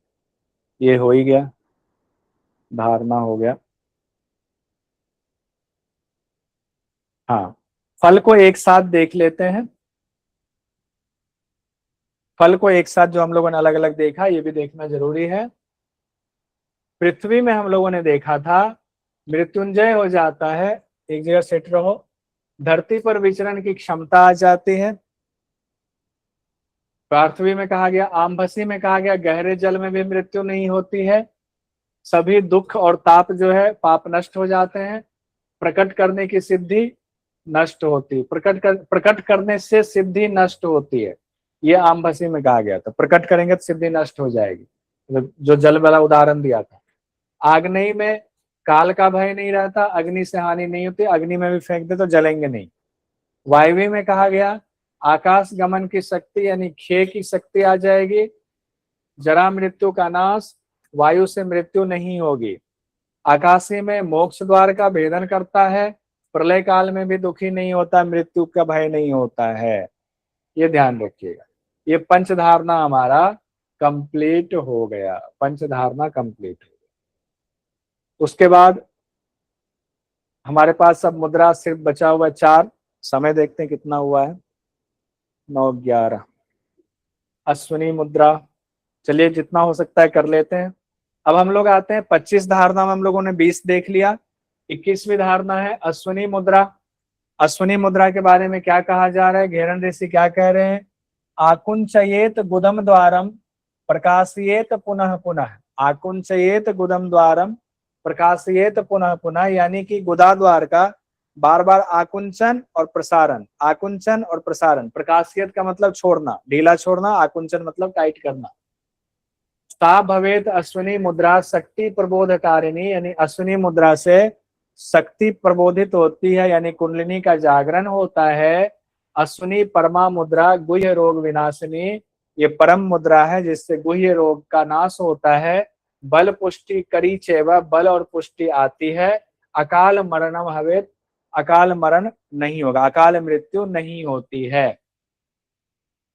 ये हो ही गया, धारणा हो गया। हाँ, फल को एक साथ देख लेते हैं। फल को एक साथ जो हम लोगों ने अलग अलग देखा, ये भी देखना जरूरी है। पृथ्वी में हम लोगों ने देखा था मृत्युंजय हो जाता है, एक जगह सेट रहो, धरती पर विचरण की क्षमता आ जाती है, पार्थवी में कहा गया, आमभसी में कहा गया गहरे जल में भी मृत्यु नहीं होती है, सभी दुख और ताप जो है पाप नष्ट हो जाते हैं, प्रकट करने की सिद्धि नष्ट होती, प्रकट करने से सिद्धि नष्ट होती है। ये आमभसी में कहा गया था, प्रकट करेंगे तो सिद्धि नष्ट हो जाएगी, जो जल वाला उदाहरण दिया था। आग्नेय में काल का भय नहीं रहता, अग्नि से हानि नहीं होती, अग्नि में भी फेंक दे तो जलेंगे नहीं। वायवी में कहा गया आकाश गमन की शक्ति यानी खे की शक्ति आ जाएगी, जरा मृत्यु का नाश, वायु से मृत्यु नहीं होगी। आकाशी में मोक्ष द्वार का भेदन करता है, प्रलय काल में भी दुखी नहीं होता, मृत्यु का भय नहीं होता है, ये ध्यान रखिएगा। ये पंचधारणा हमारा कंप्लीट हो गया, पंचधारणा कंप्लीट हो गया। उसके बाद हमारे पास सब मुद्रा सिर्फ बचा हुआ 4, समय देखते हैं कितना हुआ है, 9:11। अश्विनी मुद्रा, चलिए जितना हो सकता है कर लेते हैं। अब हम लोग आते हैं 25 धारणा में, हम लोगों ने 20 देख लिया। 21वीं धारणा है अश्विनी मुद्रा। अश्विनी मुद्रा के बारे में क्या कहा जा रहा है, घेरन ऋषि क्या कह रहे हैं, आकुंचयेत गुदम द्वारम प्रकाशयेत पुनः पुनः, आकुंचयेत गुदम द्वारम प्रकाशयेत पुनः पुनः, यानी कि गुदा द्वार का बार बार आकुंचन और प्रसारण, आकुंचन और प्रसारण। प्रकाशयेत का मतलब छोड़ना, ढीला छोड़ना, आकुंचन मतलब टाइट करना। सा भवेत अश्विनी मुद्रा शक्ति प्रबोधकारिणी, यानी अश्विनी मुद्रा से शक्ति प्रबोधित होती है, यानी कुंडलिनी का जागरण होता है। अश्विनी परमा मुद्रा गुह्य रोग विनाशिनी, ये परम मुद्रा है जिससे गुह्य रोग का नाश होता है। बल पुष्टि करी चेव, बल और पुष्टि आती है। अकाल मरणम हवेत, अकाल मरण नहीं होगा, अकाल मृत्यु नहीं होती है।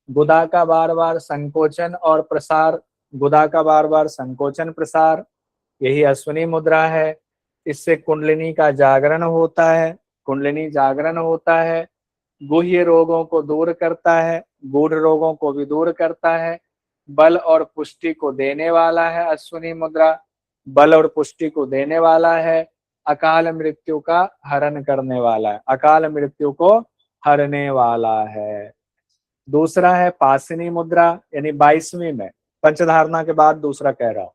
गुदा का बार बार संकोचन और प्रसार, गुदा का बार बार संकोचन प्रसार, यही अश्विनी मुद्रा है। इससे कुंडलिनी का जागरण होता है, कुंडलिनी जागरण होता है, गुह्य रोगों को दूर करता है, गूढ़ रोगों को भी दूर करता है। बल और पुष्टि को देने वाला है अश्विनी मुद्रा, बल और पुष्टि को देने वाला है। अकाल मृत्यु का हरण करने वाला है, अकाल मृत्यु को हरने वाला है। दूसरा है पासनी मुद्रा, यानी 22वीं में, पंचधारणा के बाद दूसरा कह रहा हूं।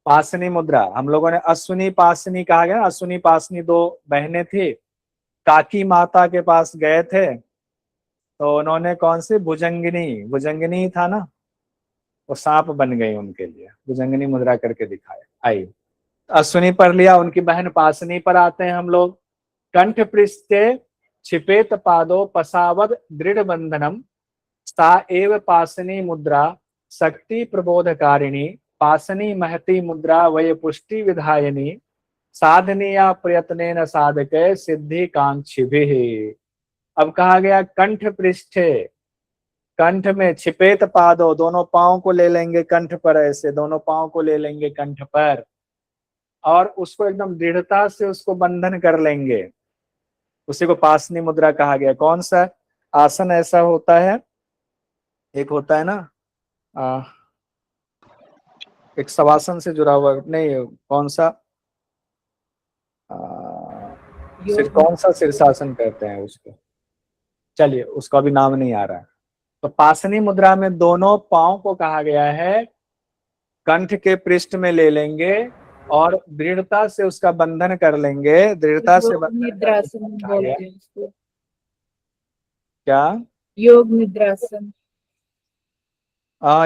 पासनी मुद्रा हम लोगों ने अश्विनी पासनी कहा गया, अश्विनी पासनी 2 बहनें थी, काकी माता के पास गए थे तो उन्होंने कौन सी, भुजंगिनी, भुजंगिनी था ना, वो सांप बन गई उनके लिए, भुजंगिनी मुद्रा करके दिखाया। आई अश्विनी पर लिया, उनकी बहन पासनी पर आते हैं हम लोग। कंठ पृष्ठे छिपेत पादो पसावद दृढ़ बंधनम, सा एव पासनी मुद्रा शक्ति प्रबोधकारिणी, पासनी महती मुद्रा वय पुष्टि विधायिनी, साधनीया प्रयत्नेन साधके सिद्धि कांक्षिभिः। अब कहा गया कंठ पृष्ठे, कंठ में छिपेत पादो, दोनों पांव को ले लेंगे कंठ पर, ऐसे दोनों पांव को ले लेंगे कंठ पर और उसको एकदम दृढ़ता से उसको बंधन कर लेंगे, उसी को पासनी मुद्रा कहा गया। कौन सा आसन ऐसा होता है, एक होता है ना एक शवासन से जुड़ा हुआ, नहीं कौन सा कौन सा शीर्षासन कहते हैं उसको, चलिए उसका भी नाम नहीं आ रहा है। तो पासनी मुद्रा में दोनों पांव को कहा गया है कंठ के पृष्ठ में ले लेंगे और दृढ़ता से उसका बंधन कर लेंगे, दृढ़ता से निद्रासन बोलते हैं उसको, क्या योग निद्रासन।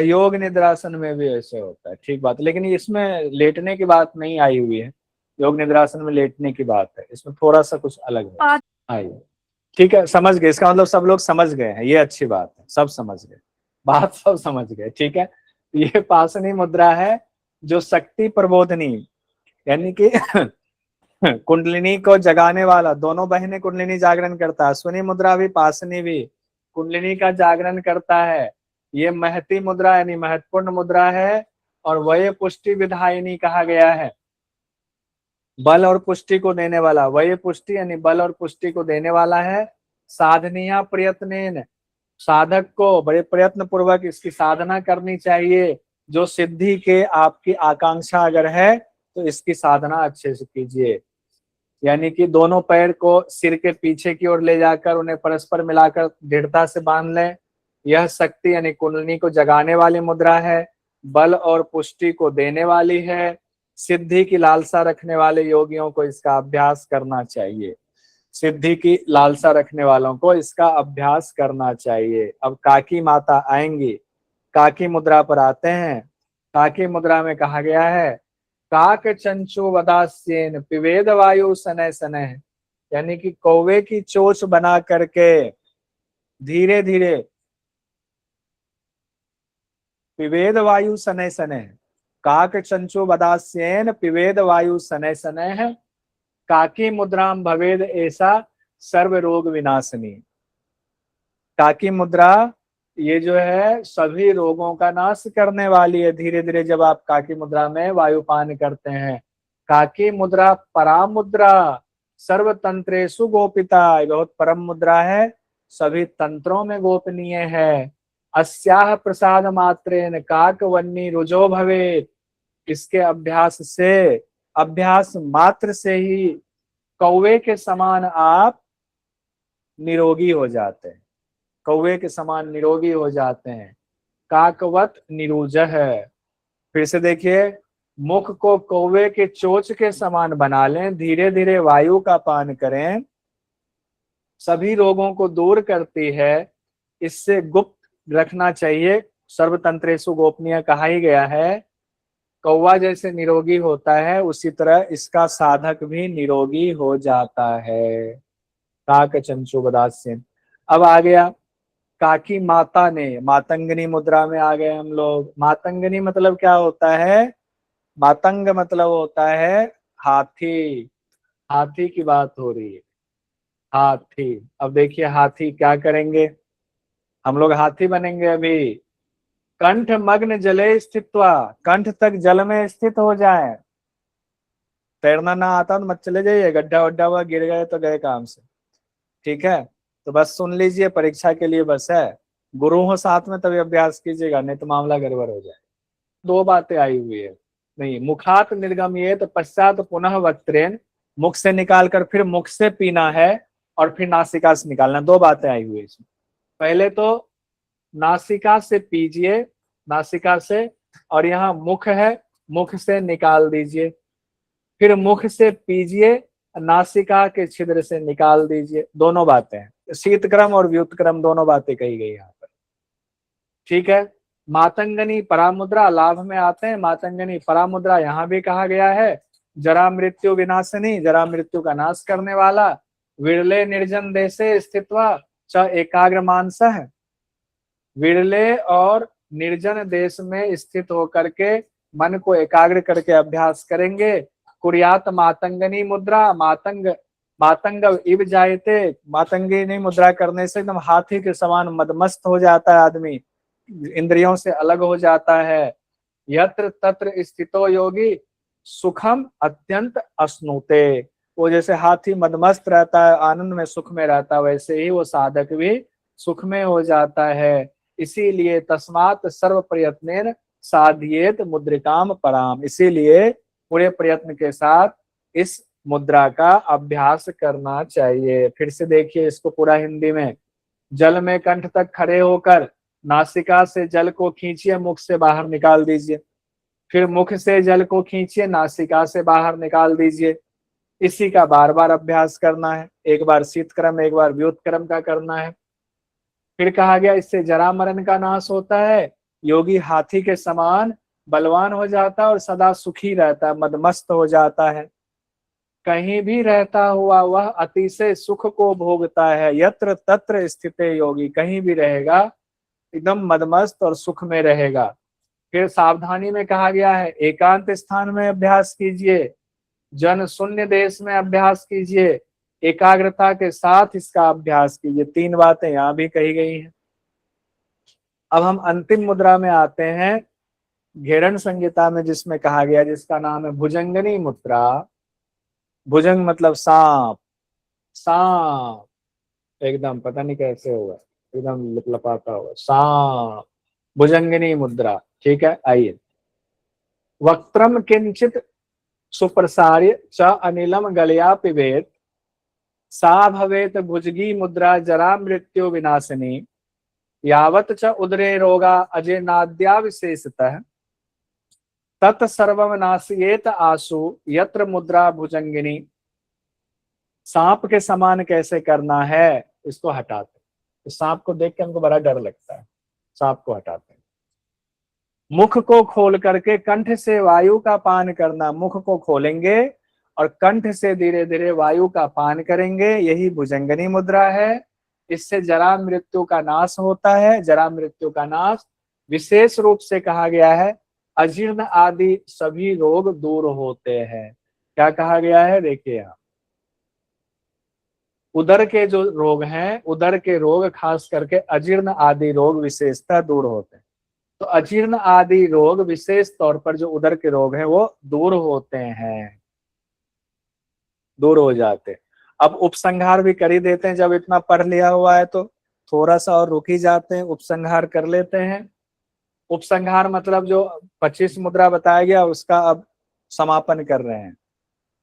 योग निद्रासन में भी ऐसे होता है, ठीक बात, लेकिन इसमें लेटने की बात नहीं आई हुई है, योग निद्रासन में लेटने की बात है, इसमें थोड़ा सा कुछ अलग है। आइए ठीक है, समझ गए, इसका मतलब सब लोग समझ गए हैं, ये अच्छी बात है, सब समझ गए, बात सब समझ गए, ठीक है। ये पासनी मुद्रा है जो शक्ति प्रबोधनी, यानी कि कुंडलिनी को जगाने वाला, दोनों बहनें कुंडलिनी जागरण करता है, अश्विनी मुद्रा भी पासनी भी कुंडलिनी का जागरण करता है। ये महती मुद्रा यानी महत्वपूर्ण मुद्रा है और वय पुष्टि विधायिनी कहा गया है, बल और पुष्टि को देने वाला, वय पुष्टि यानी बल और पुष्टि को देने वाला है। साधनीय प्रयत्नेन, साधक को बड़े प्रयत्न पूर्वक इसकी साधना करनी चाहिए, जो सिद्धि के आपकी आकांक्षा अगर है तो इसकी साधना अच्छे से कीजिए, यानी कि दोनों पैर को सिर के पीछे की ओर ले जाकर उन्हें परस्पर मिलाकर दृढ़ता से बांध लें, यह शक्ति यानी कुंडलिनी को जगाने वाली मुद्रा है, बल और पुष्टि को देने वाली है। सिद्धि की लालसा रखने वाले योगियों को इसका अभ्यास करना चाहिए। सिद्धि की लालसा रखने वालों को इसका अभ्यास करना चाहिए। अब काकी माता आएंगी, काकी मुद्रा पर आते हैं। काकी मुद्रा में कहा गया है काक चंचु वदास्येन पिवेद वायु सनय सनय, यानी कि कौवे की चोंच बना करके धीरे धीरे पिवेद वायु सनय सनय, काक चंचु वदास्येन पिवेद वायु सनय सनय, काकी मुद्राम भवेद ऐसा सर्व रोग विनाशनी। काकी मुद्रा ये जो है सभी रोगों का नाश करने वाली है। धीरे धीरे जब आप काकी मुद्रा में वायुपान करते हैं, काकी मुद्रा पराम मुद्रा सर्व तंत्रेषु गोपिता, बहुत परम मुद्रा है, सभी तंत्रों में गोपनीय है। अस्याह प्रसाद मात्रेन काक वन्नी रुजो भवेत, इसके अभ्यास से, अभ्यास मात्र से ही कौवे के समान आप निरोगी हो जाते हैं। कौवे के समान निरोगी हो जाते हैं। काकवत निरूजह है। फिर से देखिए, मुख को कौवे के चोंच के समान बना लें, धीरे धीरे वायु का पान करें, सभी रोगों को दूर करती है। इससे गुप्त रखना चाहिए, सर्वतंत्रेषु गोपनीय कहा ही गया है। कौवा जैसे निरोगी होता है उसी तरह इसका साधक भी निरोगी हो जाता है। काक चंचु बदास्यन। अब आ गया काकी माता ने, मातंगनी मुद्रा में आ गए हम लोग। मातंगनी मतलब क्या होता है? मातंग मतलब होता है हाथी। हाथी की बात हो रही है, हाथी। अब देखिए हाथी क्या करेंगे, हम लोग हाथी बनेंगे अभी। कंठ मग्न जले स्थित्वा, कंठ तक जल में स्थित हो जाए। तैरना ना आता तो मत चले जाइए, गड्ढा वड्ढा हुआ गिर गए तो गए काम से, ठीक है? तो बस सुन लीजिए, परीक्षा के लिए बस है। गुरु हो साथ में तभी अभ्यास कीजिएगा, नहीं तो मामला गड़बड़ हो जाए। दो बातें आई हुई है, नहीं मुखात निर्गमयेत पश्चात पुनः वक्त्रेन, मुख से निकालकर फिर मुख से पीना है और फिर नासिका से निकालना। दो बातें आई हुई है इसमें। पहले तो नासिका से पीजिए, नासिका से, और यहाँ मुख है, मुख से निकाल दीजिए। फिर मुख से पीजिए, नासिका के छिद्र से निकाल दीजिए। दोनों बातें हैं, शीतक्रम और व्युत्क्रम दोनों बातें कही गई यहाँ पर, ठीक है? मातंगनी परामुद्रा लाभ में आते हैं। मातंगनी परामुद्रा यहाँ भी कहा गया है। जरा मृत्यु विनाशनी, जरा मृत्यु का नाश करने वाला। विरले निर्जन देशे स्थित्वा च एकाग्र मानसः, विरले और निर्जन देश में स्थित होकर के मन को एकाग्र करके अभ्यास करेंगे। कुर्यात मातंगनी मुद्रा, मातंग मातंग इव जायते, मातंगिनी मुद्रा करने से एकदम हाथी के समान मदमस्त हो जाता है आदमी, इंद्रियों से अलग हो जाता है। यत्र तत्र स्थितो योगी सुखम अत्यंत अश्नुते, वो जैसे हाथी मदमस्त रहता है, आनंद में सुख में रहता है, वैसे ही वो साधक भी सुख में हो जाता है। इसीलिए तस्मात् सर्व प्रयत्नेन साधियेत मुद्रिकाम पराम, इसीलिए पूरे प्रयत्न के साथ इस मुद्रा का अभ्यास करना चाहिए। फिर से देखिए इसको पूरा हिंदी में। जल में कंठ तक खड़े होकर नासिका से जल को खींचिए, मुख से बाहर निकाल दीजिए। फिर मुख से जल को खींचिए, नासिका से बाहर निकाल दीजिए। इसी का बार बार अभ्यास करना है। एक बार शीतक्रम, एक बार व्युत्क्रम का करना है। फिर कहा गया इससे जरा मरण का नाश होता है, योगी हाथी के समान बलवान हो जाता है और सदा सुखी रहता है, मदमस्त हो जाता है। कहीं भी रहता हुआ वह अतिशय सुख को भोगता है। यत्र तत्र स्थिते योगी, कहीं भी रहेगा एकदम मदमस्त और सुख में रहेगा। फिर सावधानी में कहा गया है एकांत स्थान में अभ्यास कीजिए, जन शून्य देश में अभ्यास कीजिए, एकाग्रता के साथ इसका अभ्यास कीजिए। तीन बातें यहाँ भी कही गई हैं। अब हम अंतिम मुद्रा में आते हैं, घेरन संहिता में जिसमें कहा गया, जिसका नाम है भुजंगनी मुद्रा। भुजंग मतलब सांप, सांप एकदम पता नहीं कैसे होगा, एकदम लपलपाता होगा, सांप, भुजंगनी मुद्रा, ठीक है? आइए, वक्त्रम किंचित सुप्रसार्य च अनिलम गलया पिबेत, सा भवेत भुजगी मुद्रा जरा मृत्यु विनाशिनी। यावत च उदरे रोगा अजेनाद्या विशेषतः तत्सर्वम नासयेत आसु यत्र मुद्रा भुजंगिनी। सांप के समान कैसे करना है, इसको हटाते। तो सांप को देख के हमको बड़ा डर लगता है, सांप को हटाते हैं। मुख को खोल करके कंठ से वायु का पान करना, मुख को खोलेंगे और कंठ से धीरे धीरे वायु का पान करेंगे, यही भुजंगनी मुद्रा है। इससे जरा मृत्यु का नाश होता है। जरा मृत्यु का नाश विशेष रूप से कहा गया है, अजीर्ण आदि सभी रोग दूर होते हैं। क्या कहा गया है, देखिए यहाँ उदर के जो रोग हैं, उदर के रोग खास करके अजीर्ण आदि रोग विशेषतः दूर होते हैं। तो अजीर्ण आदि रोग विशेष तौर पर जो उदर के रोग हैं वो दूर होते हैं, दूर हो जाते हैं। अब उपसंहार भी कर ही देते हैं, जब इतना पढ़ लिया हुआ है तो थोड़ा सा और रुक ही जाते हैं, उपसंहार कर लेते हैं। उपसंहार मतलब जो 25 मुद्रा बताया गया उसका अब समापन कर रहे हैं,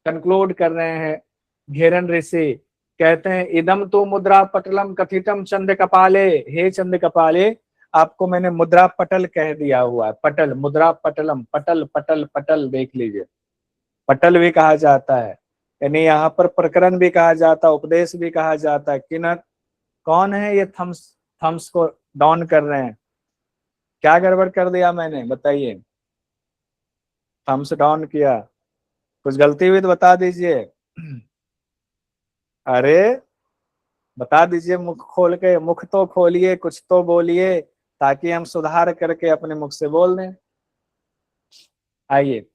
कंक्लूड कर रहे हैं। घेरन ऋषि कहते हैं, इदम तो मुद्रा पटलम कथितम चंद कपाले। हे चंद कपाले, आपको मैंने मुद्रा पटल कह दिया हुआ है। पटल, मुद्रा पटलम, पटल पटल पटल देख लीजिए, पटल भी कहा जाता है, यानी यहाँ पर प्रकरण भी कहा जाता है, उपदेश भी कहा जाता है। किन्नर कौन है ये थम्स, थम्स को डाउन कर रहे हैं? क्या गड़बड़ कर दिया मैंने, बताइए। थम्स डाउन किया, कुछ गलती हुई तो बता दीजिए। अरे बता दीजिए, मुख खोल के, मुख तो खोलिए, कुछ तो बोलिए, ताकि हम सुधार करके अपने मुख से बोल दें। आइए,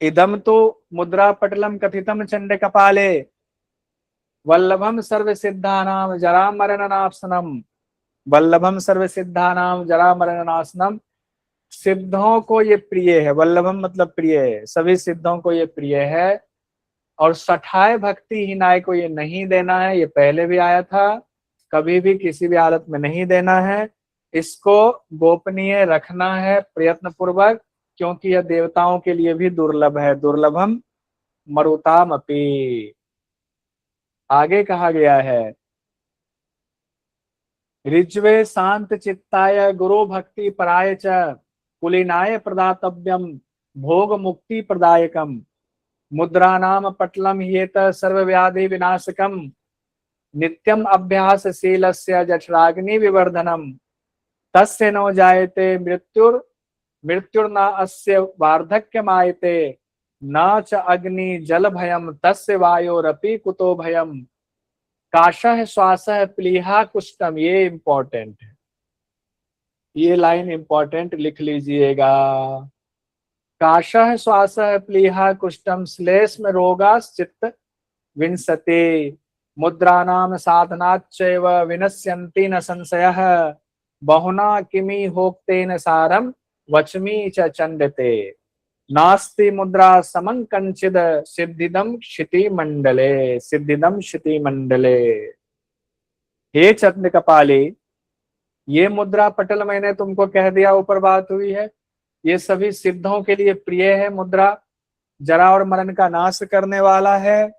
इदम तो मुद्रा पटलम कथितम चंड कपाले वल्लभम सर्व सिद्धानाम जरा मरणनाशनम। वल्लभम सर्व सिद्धानाम जरा मरणनाशनम, सिद्धों को ये प्रिय है। वल्लभम मतलब प्रिय है, सभी सिद्धों को ये प्रिय है। और सठाए भक्ति हीनाय को ये नहीं देना है, ये पहले भी आया था, कभी भी किसी भी हालत में नहीं देना है। इसको गोपनीय रखना है प्रयत्न पूर्वक, क्योंकि यह देवताओं के लिए भी दुर्लभ है। दुर्लभम मरुताम अपि, आगे कहा गया है, ऋज्वे शांत चित्ताय गुरु भक्ति पराय च कुलीनाय प्रदातव्यम भोग मुक्ति प्रदायकम। मुद्रा नाम पटलम ह्येत सर्वव्याधि विनाशकम नित्यम अभ्यासशीलस्य जठराग्नि विवर्धनम तस्य नो जायते मृत्युर्न अस्य वार्धक्यमायते न च अग्नि जल भयम तस्य वायोरपि कुतो भयम। काशः श्वासः प्लीहा कुष्ठम, ये इंपॉर्टेंट है, ये लाइन इंपॉर्टेंट लिख लीजिएगा। काशः श्वासः प्लीहा कुष्ठम श्लेष्म रोगाश्चित्त विंशते मुद्रानाम साधनाच्चैव विनश्यन्ति न संशयः बहुना किमि होक्तेन सारम वचमी च चंडते नास्ति मुद्रा समं कंचिद सिद्धिदम क्षिति मंडले। सिद्धिदम क्षिति मंडले, हे चंद्र कपाली, ये मुद्रा पटल मैंने तुमको कह दिया, ऊपर बात हुई है, ये सभी सिद्धों के लिए प्रिय है। मुद्रा जरा और मरण का नाश करने वाला है।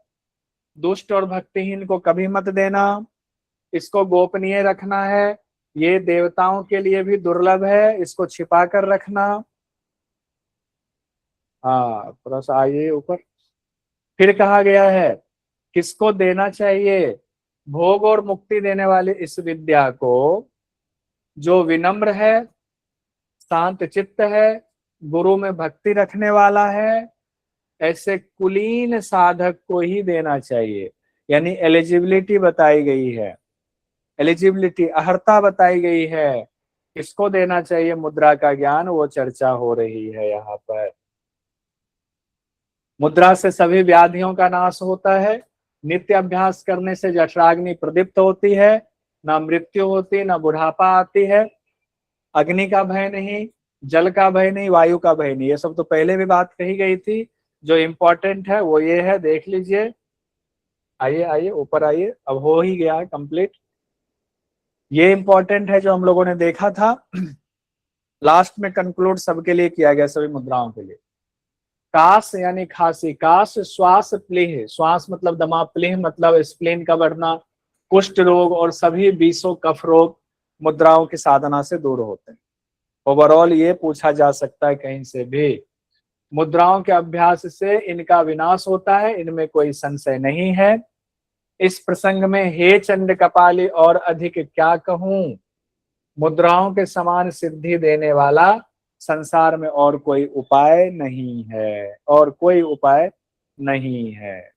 दुष्ट और भक्तिहीन को कभी मत देना, इसको गोपनीय रखना है। ये देवताओं के लिए भी दुर्लभ है, इसको छिपा कर रखना। हाँ, थोड़ा सा आइए ऊपर। फिर कहा गया है किसको देना चाहिए, भोग और मुक्ति देने वाली इस विद्या को जो विनम्र है, शांत चित्त है, गुरु में भक्ति रखने वाला है, ऐसे कुलीन साधक को ही देना चाहिए। यानी एलिजिबिलिटी बताई गई है, एलिजिबिलिटी अर्हता बताई गई है, किसको देना चाहिए मुद्रा का ज्ञान, वो चर्चा हो रही है यहाँ पर। मुद्रा से सभी व्याधियों का नाश होता है। नित्य अभ्यास करने से जठराग्नि प्रदीप्त होती है, ना मृत्यु होती, ना बुढ़ापा आती है। अग्नि का भय नहीं, जल का भय नहीं, वायु का भय नहीं, ये सब तो पहले भी बात कही गई थी। जो इम्पोर्टेंट है वो ये है, देख लीजिए। आइए आइए ऊपर आइए, अब हो ही गया है कंप्लीट। ये इम्पोर्टेंट है जो हम लोगों ने देखा था, लास्ट में कंक्लूड सबके लिए किया गया, सभी मुद्राओं के लिए। काश यानी खांसी, काश श्वास प्लीह, श्वास मतलब दमा, प्लीह मतलब स्प्लीन का बढ़ना, कुष्ठ रोग और सभी 20 कफ रोग मुद्राओं की साधना से दूर होते हैं। ओवरऑल ये पूछा जा सकता है कहीं से भी, मुद्राओं के अभ्यास से इनका विनाश होता है, इनमें कोई संशय नहीं है। इस प्रसंग में हे चंड कपाली और अधिक क्या कहूं, मुद्राओं के समान सिद्धि देने वाला संसार में और कोई उपाय नहीं है, और कोई उपाय नहीं है।